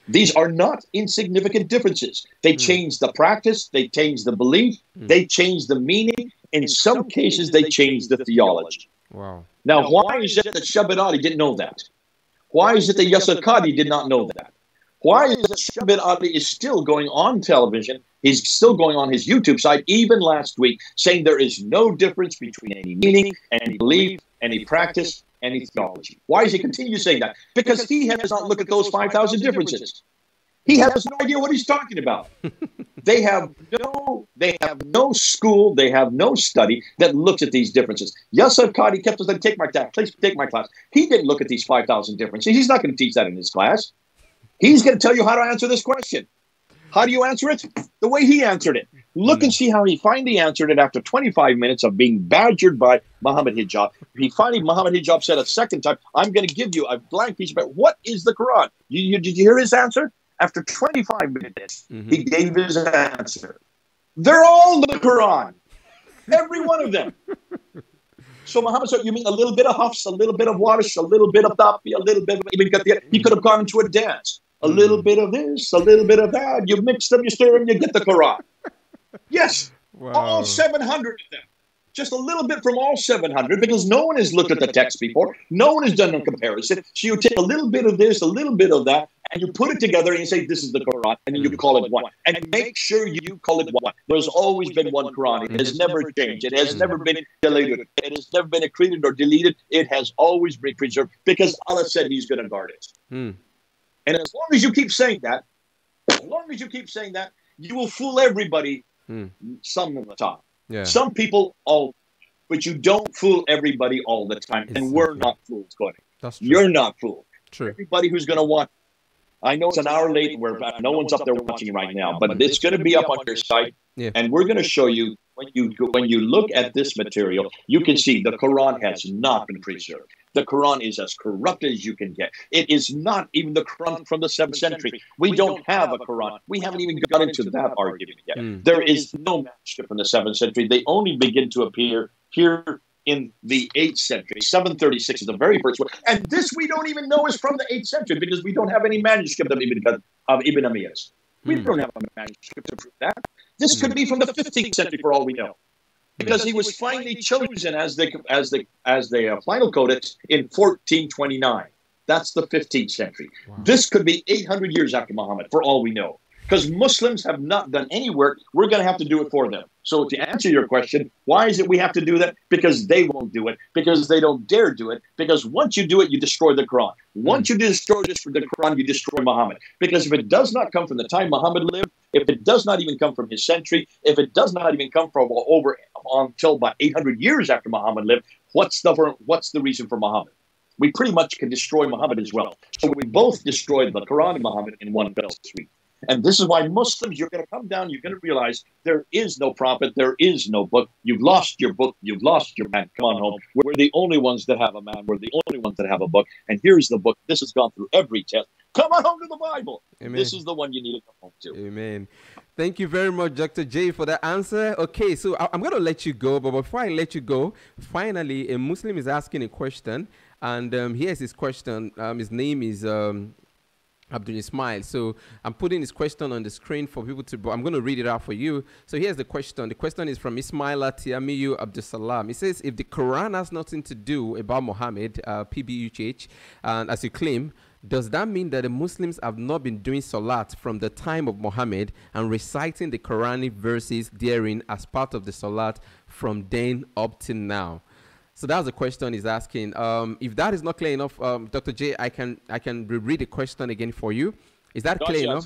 these are not insignificant differences. They change the practice, they change the belief, they change the meaning. In some cases, they change the theology. Wow. Now, why is it that Shabbat didn't know that? Why is it that Yasser Qadi did not know that? Why is it that Shabbat Ali is still going on television? He's still going on his YouTube site, even last week, saying there is no difference between any meaning, any belief, any practice, any theology. Why does he continue saying that? Because he has not looked at those 5,000 differences. He has no idea what he's talking about. They have no school, they have no study that looks at these differences. Yusuf Qadi kept us saying, take my class. He didn't look at these 5,000 differences. He's not going to teach that in his class. He's going to tell you how to answer this question. How do you answer it? The way he answered it. Look and see how he finally answered it after 25 minutes of being badgered by Muhammad Hijab. Muhammad Hijab said a second time, I'm going to give you a blank piece of paper. What is the Quran? Did you hear his answer? After 25 minutes, he gave his answer. They're all the Quran. Every one of them. So Muhammad said, you mean a little bit of Hafs, a little bit of Warish, a little bit of Tapi, a little bit of Ibn Kathir. He could have gone into a dance. A little bit of this, a little bit of that. You mix them, you stir them, you get the Quran. Yes, wow. All 700 of them. Just a little bit from all 700 because no one has looked at the text before. No one has done a comparison. So you take a little bit of this, a little bit of that, and you put it together and you say, this is the Quran, and then you call it one. And make sure you call it one. There's always been one Quran. It has never changed. It has never been deleted. It has never been accreted or deleted. It has always been preserved because Allah said he's going to guard it. And as long as you keep saying that, you will fool everybody some of the time. Yeah. Some people, but you don't fool everybody all the time. And we're not fools, Cody. You're not fooled. True. Everybody who's going to watch, I know it's an hour late where no one's up there watching right now, but it's going to be up on your site. Yeah. And we're going to show you, when you look at this material, you can see the Quran has not been preserved. The Quran is as corrupt as you can get. It is not even the Quran from the 7th century. We don't have a Quran. We haven't even got into that argument yet. There is no manuscript from the 7th century. They only begin to appear here in the 8th century. 736 is the very first one. And this we don't even know is from the 8th century because we don't have any manuscript of Ibn Amiyas. We don't have a manuscript to prove that. This could be from the 15th century for all we know. Because he was finally chosen as the final codex in 1429. That's the 15th century. Wow. This could be 800 years after Muhammad, for all we know. Because Muslims have not done any work, we're going to have to do it for them. So to answer your question, why is it we have to do that? Because they won't do it. Because they don't dare do it. Because once you do it, you destroy the Quran. Once you destroy the Quran, you destroy Muhammad. Because if it does not come from the time Muhammad lived, if it does not even come from his century, if it does not even come from until about 800 years after Muhammad lived, what's the reason for Muhammad? We pretty much can destroy Muhammad as well. So we both destroyed the Quran and Muhammad in one fell swoop. And this is why Muslims, you're going to come down, you're going to realize there is no prophet, there is no book. You've lost your book, you've lost your man. Come on home. We're the only ones that have a man. We're the only ones that have a book. And here's the book. This has gone through every test. Come on home to the Bible. Amen. This is the one you need to come home to. Amen. Thank you very much, Dr. J, for that answer. Okay, so I'm going to let you go. But before I let you go, finally, a Muslim is asking a question. And here's his question. His name is Abdul Ismail. So I'm putting this question on the screen for people to, I'm going to read it out for you. So here's the question. The question is from Ismaila Tiamiyu Abdul Salam. It says, if the Quran has nothing to do about Muhammad, PBUCH, and as you claim, does that mean that the Muslims have not been doing salat from the time of Muhammad and reciting the Quranic verses therein as part of the salat from then up to now? So that's the question he's asking. If that is not clear enough, Dr. J, I can reread the question again for you. Is that clear enough?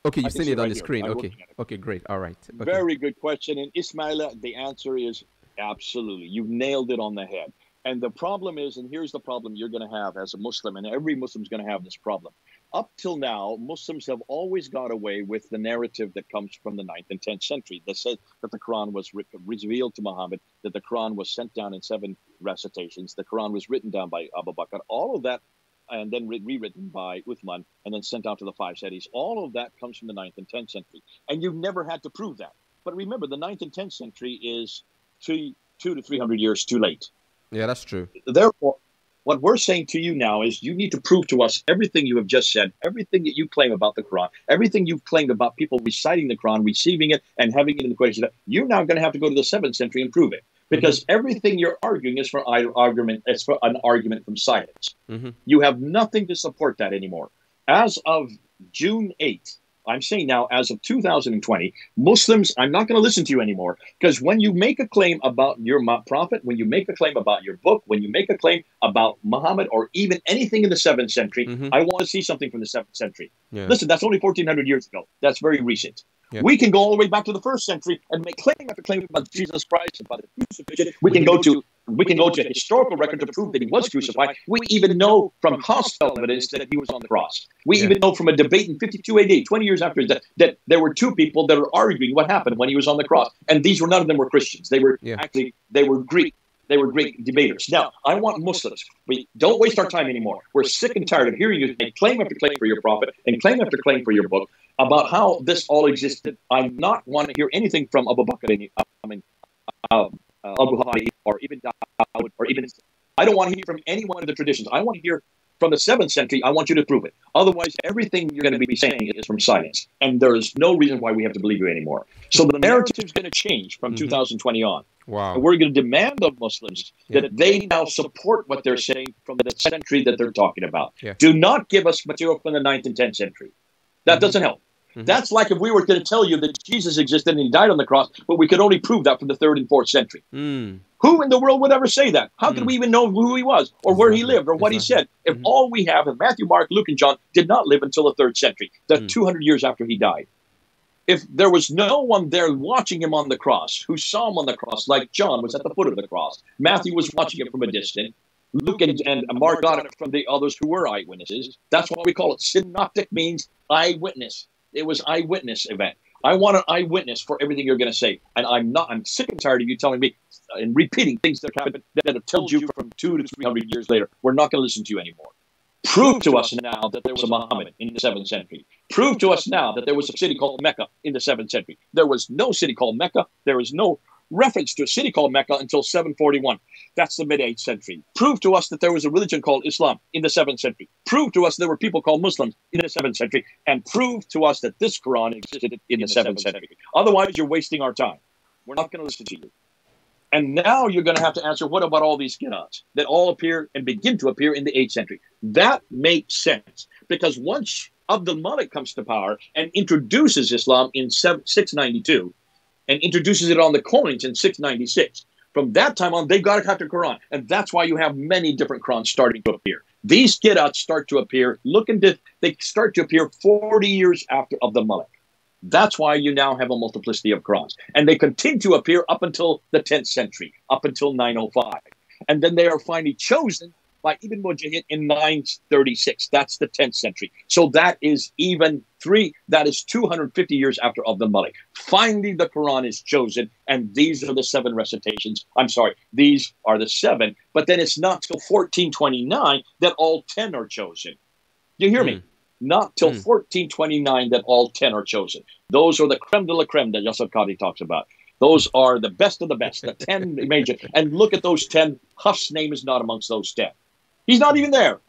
Okay, you've seen it on the screen. Okay, okay, great. All right. Okay. Very good question. And Ismaila, the answer is absolutely. You've nailed it on the head. And the problem is, and here's the problem you're going to have as a Muslim, and every Muslim's going to have this problem. Up till now, Muslims have always got away with the narrative that comes from the 9th and 10th century that says that the Quran was revealed to Muhammad, that the Quran was sent down in 7 recitations, the Quran was written down by Abu Bakr, all of that, and then rewritten by Uthman, and then sent out to the 5 cities. All of that comes from the 9th and 10th century. And you've never had to prove that. But remember, the 9th and 10th century is 200 to 300 years too late. Yeah, that's true. Therefore, what we're saying to you now is you need to prove to us everything you have just said, everything that you claim about the Quran, everything you've claimed about people reciting the Quran, receiving it, and having it in the question. You're now going to have to go to the 7th century and prove it. Because everything you're arguing is for an argument from silence. You have nothing to support that anymore. As of June 8th, I'm saying now, as of 2020, Muslims, I'm not going to listen to you anymore, because when you make a claim about your prophet, when you make a claim about your book, when you make a claim about Muhammad, or even anything in the 7th century, I want to see something from the 7th century. Yeah. Listen, that's only 1400 years ago. That's very recent. Yeah. We can go all the way back to the 1st century and make claim after claim about Jesus Christ, about the crucifixion. We can go to historical record to prove that he was crucified. We even know from hostile evidence that he was on the cross. We even know from a debate in 52 AD, 20 years after his death, that there were two people that were arguing what happened when he was on the cross. And these were, none of them were Christians. They were actually, they were Greek. They were great debaters. Now, I want Muslims. We don't waste our time anymore. We're sick and tired of hearing you make claim after claim for your prophet and claim after claim for your book about how this all existed. I not want to hear anything from Abu Bakr, Abu Hadi, or even Dawud, or even. I don't want to hear from any one of the traditions. I want to hear from the 7th century. I want you to prove it. Otherwise, everything you're going to be saying is from science, and there is no reason why we have to believe you anymore. So the narrative is going to change from 2020 on. Wow. And we're going to demand of Muslims that they now support what they're saying from the century that they're talking about. Yeah. Do not give us material from the 9th and 10th century. That doesn't help. That's like if we were going to tell you that Jesus existed and he died on the cross, but we could only prove that from the 3rd and 4th century. Who in the world would ever say that? How could we even know who he was, or where he lived, or what he said, if all we have, if Matthew, Mark, Luke, and John did not live until the 3rd century, that's 200 years after he died? If there was no one there watching him on the cross, who saw him on the cross, like John was at the foot of the cross, Matthew was watching it from a distance, Luke and Mark got it from the others who were eyewitnesses. That's why we call it synoptic, means eyewitness. It was eyewitness event. I want an eyewitness for everything you're going to say. And I'm sick and tired of you telling me and repeating things that happened that have told you from 200 to 300 years later. We're not going to listen to you anymore. Prove to us now that there was a Muhammad in the 7th century. Prove to us now that there was a city called Mecca in the 7th century. There was no city called Mecca. There was no reference to a city called Mecca until 741. That's the mid-8th century. Prove to us that there was a religion called Islam in the 7th century. Prove to us there were people called Muslims in the 7th century. And prove to us that this Quran existed in the 7th century. Otherwise, you're wasting our time. We're not going to listen to you. And now you're going to have to answer, what about all these qira'ats that all appear and begin to appear in the 8th century? That makes sense, because once Abdul Malik comes to power and introduces Islam in 692 and introduces it on the coins in 696, from that time on, they've got to cut the Quran. And that's why you have many different Qurans starting to appear. These qira'ats start to appear, they start to appear 40 years after Abdul Malik. That's why you now have a multiplicity of Qurans. And they continue to appear up until the 10th century, up until 905. And then they are finally chosen by Ibn Mujahid in 936. That's the 10th century. So that is that is 250 years after Abdul Malik. Finally, the Quran is chosen, and these are the 7 recitations. I'm sorry, these are the 7. But then it's not till 1429 that all 10 are chosen. You hear me? Not till 1429 that all 10 are chosen. Those are the creme de la creme that Yusuf Qadi talks about. Those are the best of the best, the 10 major. And look at those 10. Huff's name is not amongst those 10. He's not even there.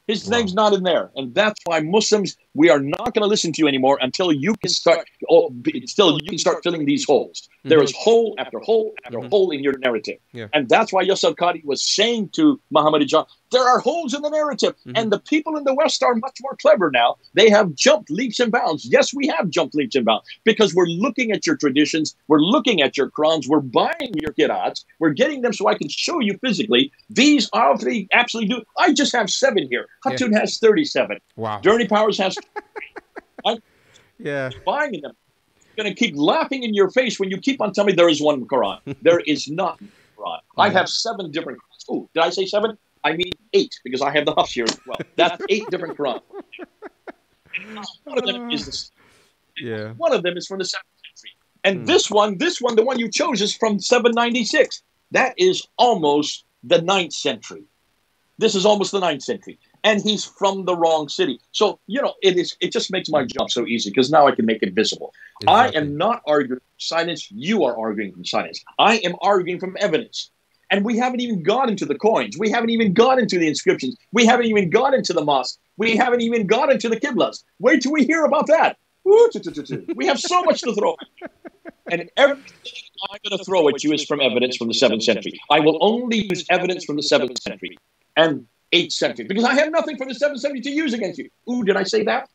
His name's not in there. And that's why Muslims, we are not going to listen to you anymore until you can start filling these holes. There is hole after hole after hole in your narrative. Yeah. And that's why Yusuf Qadi was saying to Muhammad Ijah, there are holes in the narrative. And the people in the West are much more clever now. They have jumped leaps and bounds. Yes, we have jumped leaps and bounds, because we're looking at your traditions. We're looking at your Qurans. We're buying your qira'ats. We're getting them so I can show you physically. These are they absolutely do. I just have 7 here. Hatun has 37. Wow. Journey Powers has 3. I'm buying them. I'm going to keep laughing in your face when you keep on telling me there is one Quran. There is not one Quran. I have 7 different Qurans. Oh, did I say 7? I mean 8, because I have the Hafs here as well. That's 8 different Qurans. One of them is one of them is from the 7th century. And this one, the one you chose, is from 796. That is almost the 9th century. This is almost the 9th century. And he's from the wrong city. So, it just makes my job so easy, because now I can make it visible. Exactly. I am not arguing from silence. You are arguing from silence. I am arguing from evidence. And we haven't even got into the coins. We haven't even got into the inscriptions. We haven't even got into the mosque. We haven't even got into the Qiblas. Wait till we hear about that. We have so much to throw at you. And everything I'm going to throw at you is from evidence from the 7th century. I will only use evidence from the 7th century and 8th century, because I have nothing from the 7th century to use against you. Ooh, did I say that?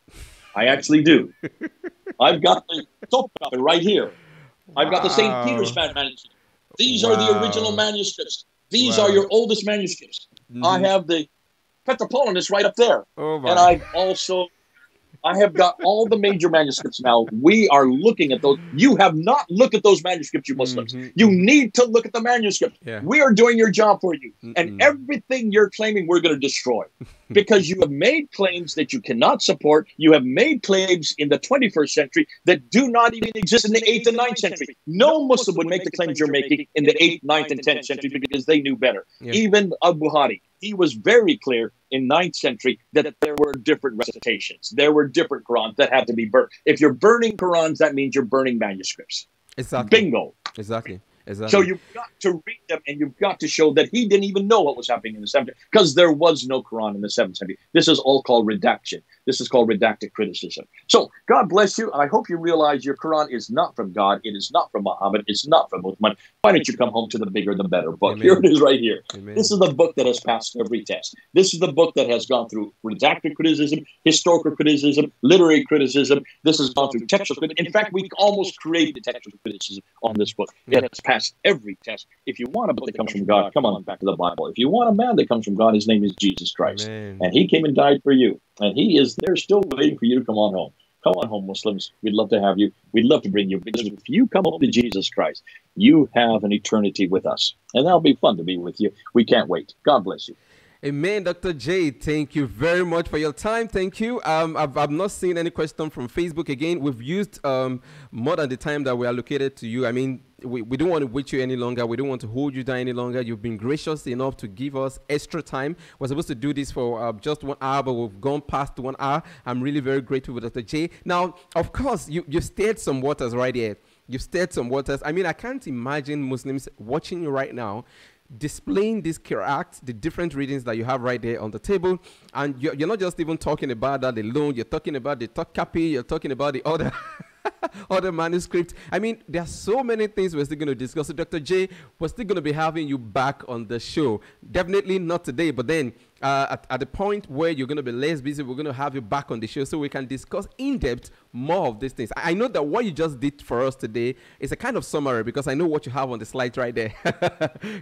I actually do. I've got the soft copy right here. I've got the St. Peter's manuscript. These are the original manuscripts. These are your oldest manuscripts. I have the Petropolitanus right up there. And I have got all the major manuscripts now. We are looking at those. You have not looked at those manuscripts, you Muslims. You need to look at the manuscripts. We are doing your job for you. And everything you're claiming, we're going to destroy. Because you have made claims that you cannot support. You have made claims in the 21st century that do not even exist in the 8th and 9th century. No Muslim would make the claims you're making in the 8th, 9th, and 10th century because they knew better. Even Al-Bukhari, he was very clear in 9th century that there were different recitations. There were different Qur'ans that had to be burnt. If you're burning Qur'ans, that means you're burning manuscripts. Exactly. Bingo. Exactly. Exactly. So you've got to read them, and you've got to show that he didn't even know what was happening in the 7th century, because there was no Quran in the 7th century. This is all called redaction. This is called redacted criticism. So God bless you. I hope you realize your Quran is not from God. It is not from Muhammad. It's not from Muhammad. Why don't you come home to the bigger, the better book? Amen. Here it is right here. Amen. This is the book that has passed every test. This is the book that has gone through redacted criticism, historical criticism, literary criticism. This has gone through textual criticism. In fact, we almost created textual criticism on this book. It has passed every test. If you want a book that comes from God, come on back to the Bible. If you want a man that comes from God, his name is Jesus Christ. Amen. And he came and died for you. And he is there still waiting for you to come on home. Come on home, Muslims. We'd love to have you. We'd love to bring you. Because if you come home to Jesus Christ, you have an eternity with us. And that'll be fun to be with you. We can't wait. God bless you. Amen, Dr. J. Thank you very much for your time. Thank you. I've not seen any question from Facebook again. We've used more than the time that we allocated to you. I mean, we don't want to wait you any longer. We don't want to hold you down any longer. You've been gracious enough to give us extra time. We're supposed to do this for just 1 hour, but we've gone past 1 hour. I'm really very grateful with Dr. J. Now, of course, you've stirred some waters right here. You've stirred some waters. I mean, I can't imagine Muslims watching you right now displaying this Qur'an, the different readings that you have right there on the table. And you're not just even talking about that alone. You're talking about the top copy. You're talking about the other other manuscript. I mean, there are so many things we're still going to discuss. So Dr. J, we're still going to be having you back on the show. Definitely not today, but then at the point where you're going to be less busy, we're going to have you back on the show so we can discuss in depth more of these things. I know that what you just did for us today is a kind of summary, because I know what you have on the slide right there.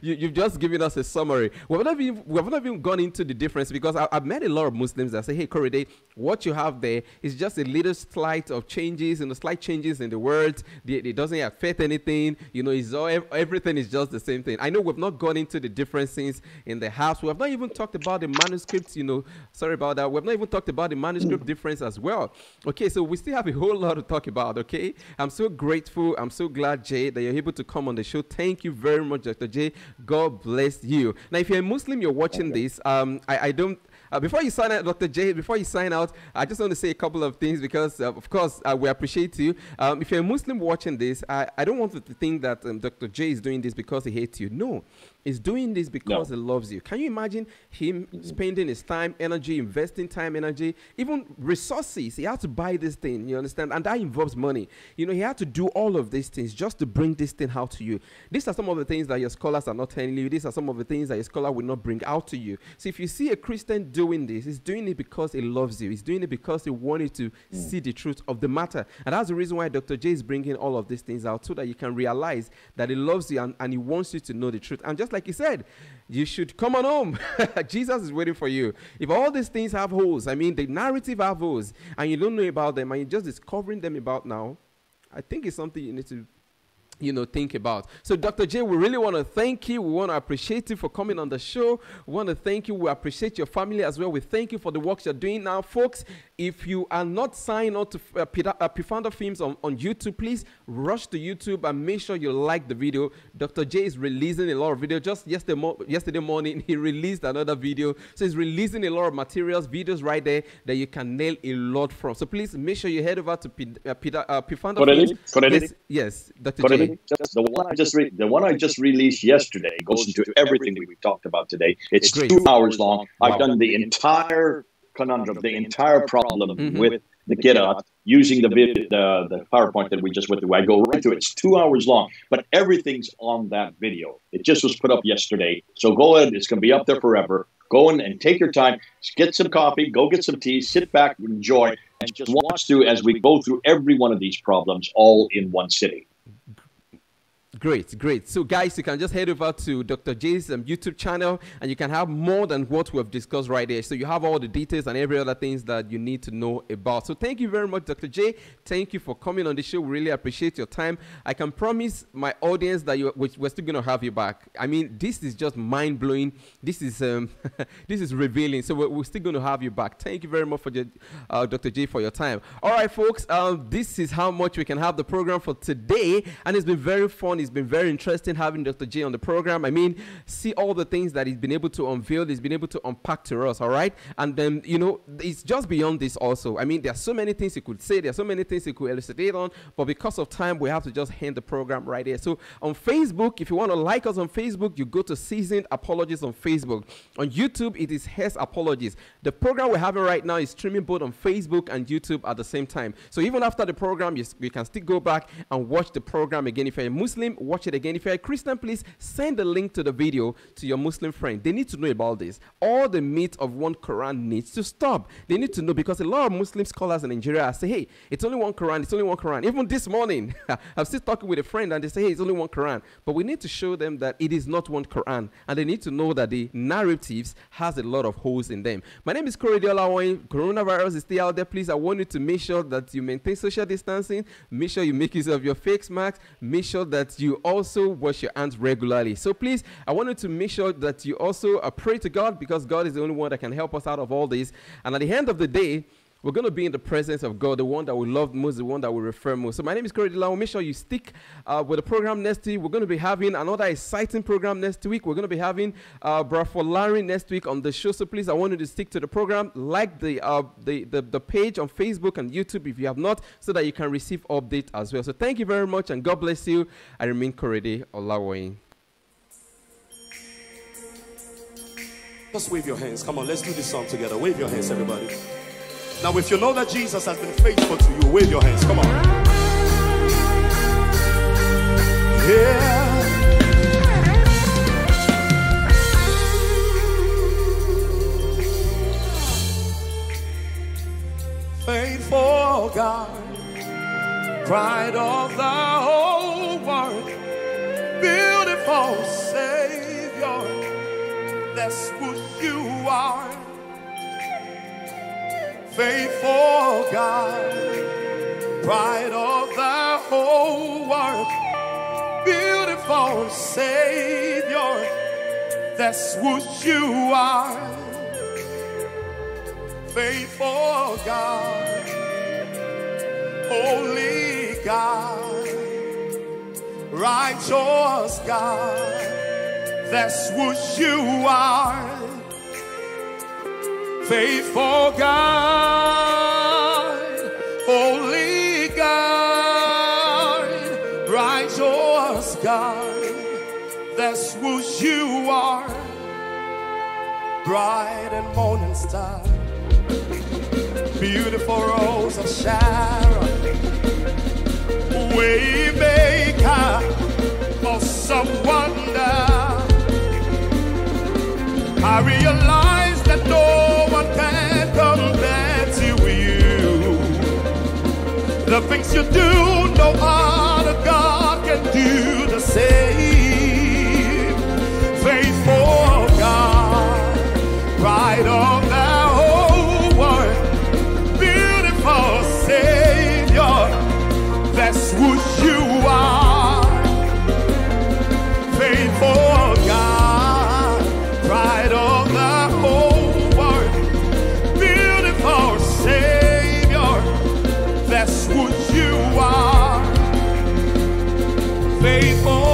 You've just given us a summary. We've not even gone into the difference, because I've met a lot of Muslims that say, hey, Korede, what you have there is just a little slight of changes, and the slight changes in the words. It doesn't affect anything. You know, it's all, everything is just the same thing. I know we've not gone into the differences in the house. We have not even talked about the manuscripts, you know, sorry about that. We've not even talked about the manuscript difference as well. Okay, so we still have a whole lot to talk about, okay? I'm so grateful. I'm so glad, Jay, that you're able to come on the show. Thank you very much, Dr. J. God bless you. Now, if you're a Muslim, you're watching this, I don't, before you sign out, Dr. J, before you sign out, I just want to say a couple of things, because, of course, we appreciate you. If you're a Muslim watching this, I don't want you to think that Dr. J is doing this because he hates you. No, he's doing this because he loves you. Can you imagine him spending his time, energy, investing time, energy, even resources? He had to buy this thing, you understand? And that involves money. You know, he had to do all of these things just to bring this thing out to you. These are some of the things that your scholars are not telling you. These are some of the things that your scholar will not bring out to you. So if you see a Christian doing this, he's doing it because he loves you. He's doing it because he wanted to see the truth of the matter. And that's the reason why Dr. J is bringing all of these things out, so that you can realize that he loves you and he wants you to know the truth. And just like he said, you should come on home. Jesus is waiting for you. If all these things have holes, I mean, the narrative have holes, and you don't know about them, and you're just discovering them about now, I think it's something you need to, you know, think about. So Dr. J, we really want to thank you. We want to appreciate you for coming on the show. We want to thank you. We appreciate your family as well. We thank you for the work you're doing now. Folks, if you are not signed up to Pifanda Films on YouTube, please rush to YouTube and make sure you like the video. Dr. J is releasing a lot of videos. Just yesterday morning, he released another video. So he's releasing a lot of materials, videos right there that you can nail a lot from. So please make sure you head over to Pifanda Films. Yes, Dr. J. The one I just released yesterday goes into everything we've talked about today. It's 2 hours long. Wow. I've done the entire conundrum, the entire problem with the Qur'an using the PowerPoint that we just went through. I go right through it. It's 2 hours long, but everything's on that video. It just was put up yesterday. So go ahead. It's going to be up there forever. Go in and take your time, get some coffee, go get some tea, sit back, enjoy, and just watch through as we go through every one of these problems all in one sitting. Great, great. So, guys, you can just head over to Dr. J's YouTube channel, and you can have more than what we have discussed right there. So you have all the details and every other things that you need to know about. So thank you very much, Dr. J. Thank you for coming on the show. We really appreciate your time. I can promise my audience that we're still going to have you back. I mean, this is just mind-blowing. This is this is revealing. So we're still going to have you back. Thank you very much for Dr. J for your time. All right, folks. This is how much we can have the program for today, and it's been very fun. It's been very interesting having Dr. J on the program. I mean, see all the things that he's been able to unveil, he's been able to unpack to us, all right? And then, you know, it's just beyond this also. I mean, there are so many things he could say, there are so many things he could elucidate on, but because of time, we have to just end the program right here. So on Facebook, if you want to like us on Facebook, you go to Seasoned Apologist on Facebook. On YouTube, it is Hess Apologist. The program we're having right now is streaming both on Facebook and YouTube at the same time. So even after the program, you can still go back and watch the program again. If you're a Muslim, watch it again. If you're a Christian, please send the link to the video to your Muslim friend. They need to know about this. All the myth of one Quran needs to stop. They need to know, because a lot of Muslim scholars in Nigeria say, hey, it's only one Quran, it's only one Quran. Even this morning, I'm still talking with a friend and they say, hey, it's only one Quran. But we need to show them that it is not one Quran. And they need to know that the narratives has a lot of holes in them. My name is Korede Olawoyin. Coronavirus is still out there. Please, I want you to make sure that you maintain social distancing. Make sure you make use of your face masks. Make sure that you also wash your hands regularly. So please, I want you to make sure that you also pray to God, because God is the only one that can help us out of all this. And at the end of the day, we're going to be in the presence of God, the one that we love most, the one that we refer most. So my name is Korede Olawoyin. Make sure you stick with the program next week. We're going to be having another exciting program next week. We're going to be having Bradford Larry next week on the show. So please, I want you to stick to the program. Like the page on Facebook and YouTube if you have not, so that you can receive updates as well. So thank you very much, and God bless you. I remain Korede Olawoyin. Just wave your hands. Come on, let's do this song together. Wave your hands, everybody. Now, if you know that Jesus has been faithful to you, wave your hands. Come on. Yeah. Faithful God, pride of the whole world, beautiful Savior, that's who you are. Faithful God, pride of the whole world, beautiful Savior, that's who you are. Faithful God, holy God, righteous God, that's who you are. Faithful God, holy God, righteous God, that's who you are. Bright and morning star, beautiful rose of Sharon, way maker, awesome wonder. I realize that no one can compare to you. The things you do, no other God can do the same. Faithful God, pride of the whole world, beautiful Savior, that's who you are. Faithful God, pride of the whole world, beautiful Savior, that's who you are. Faithful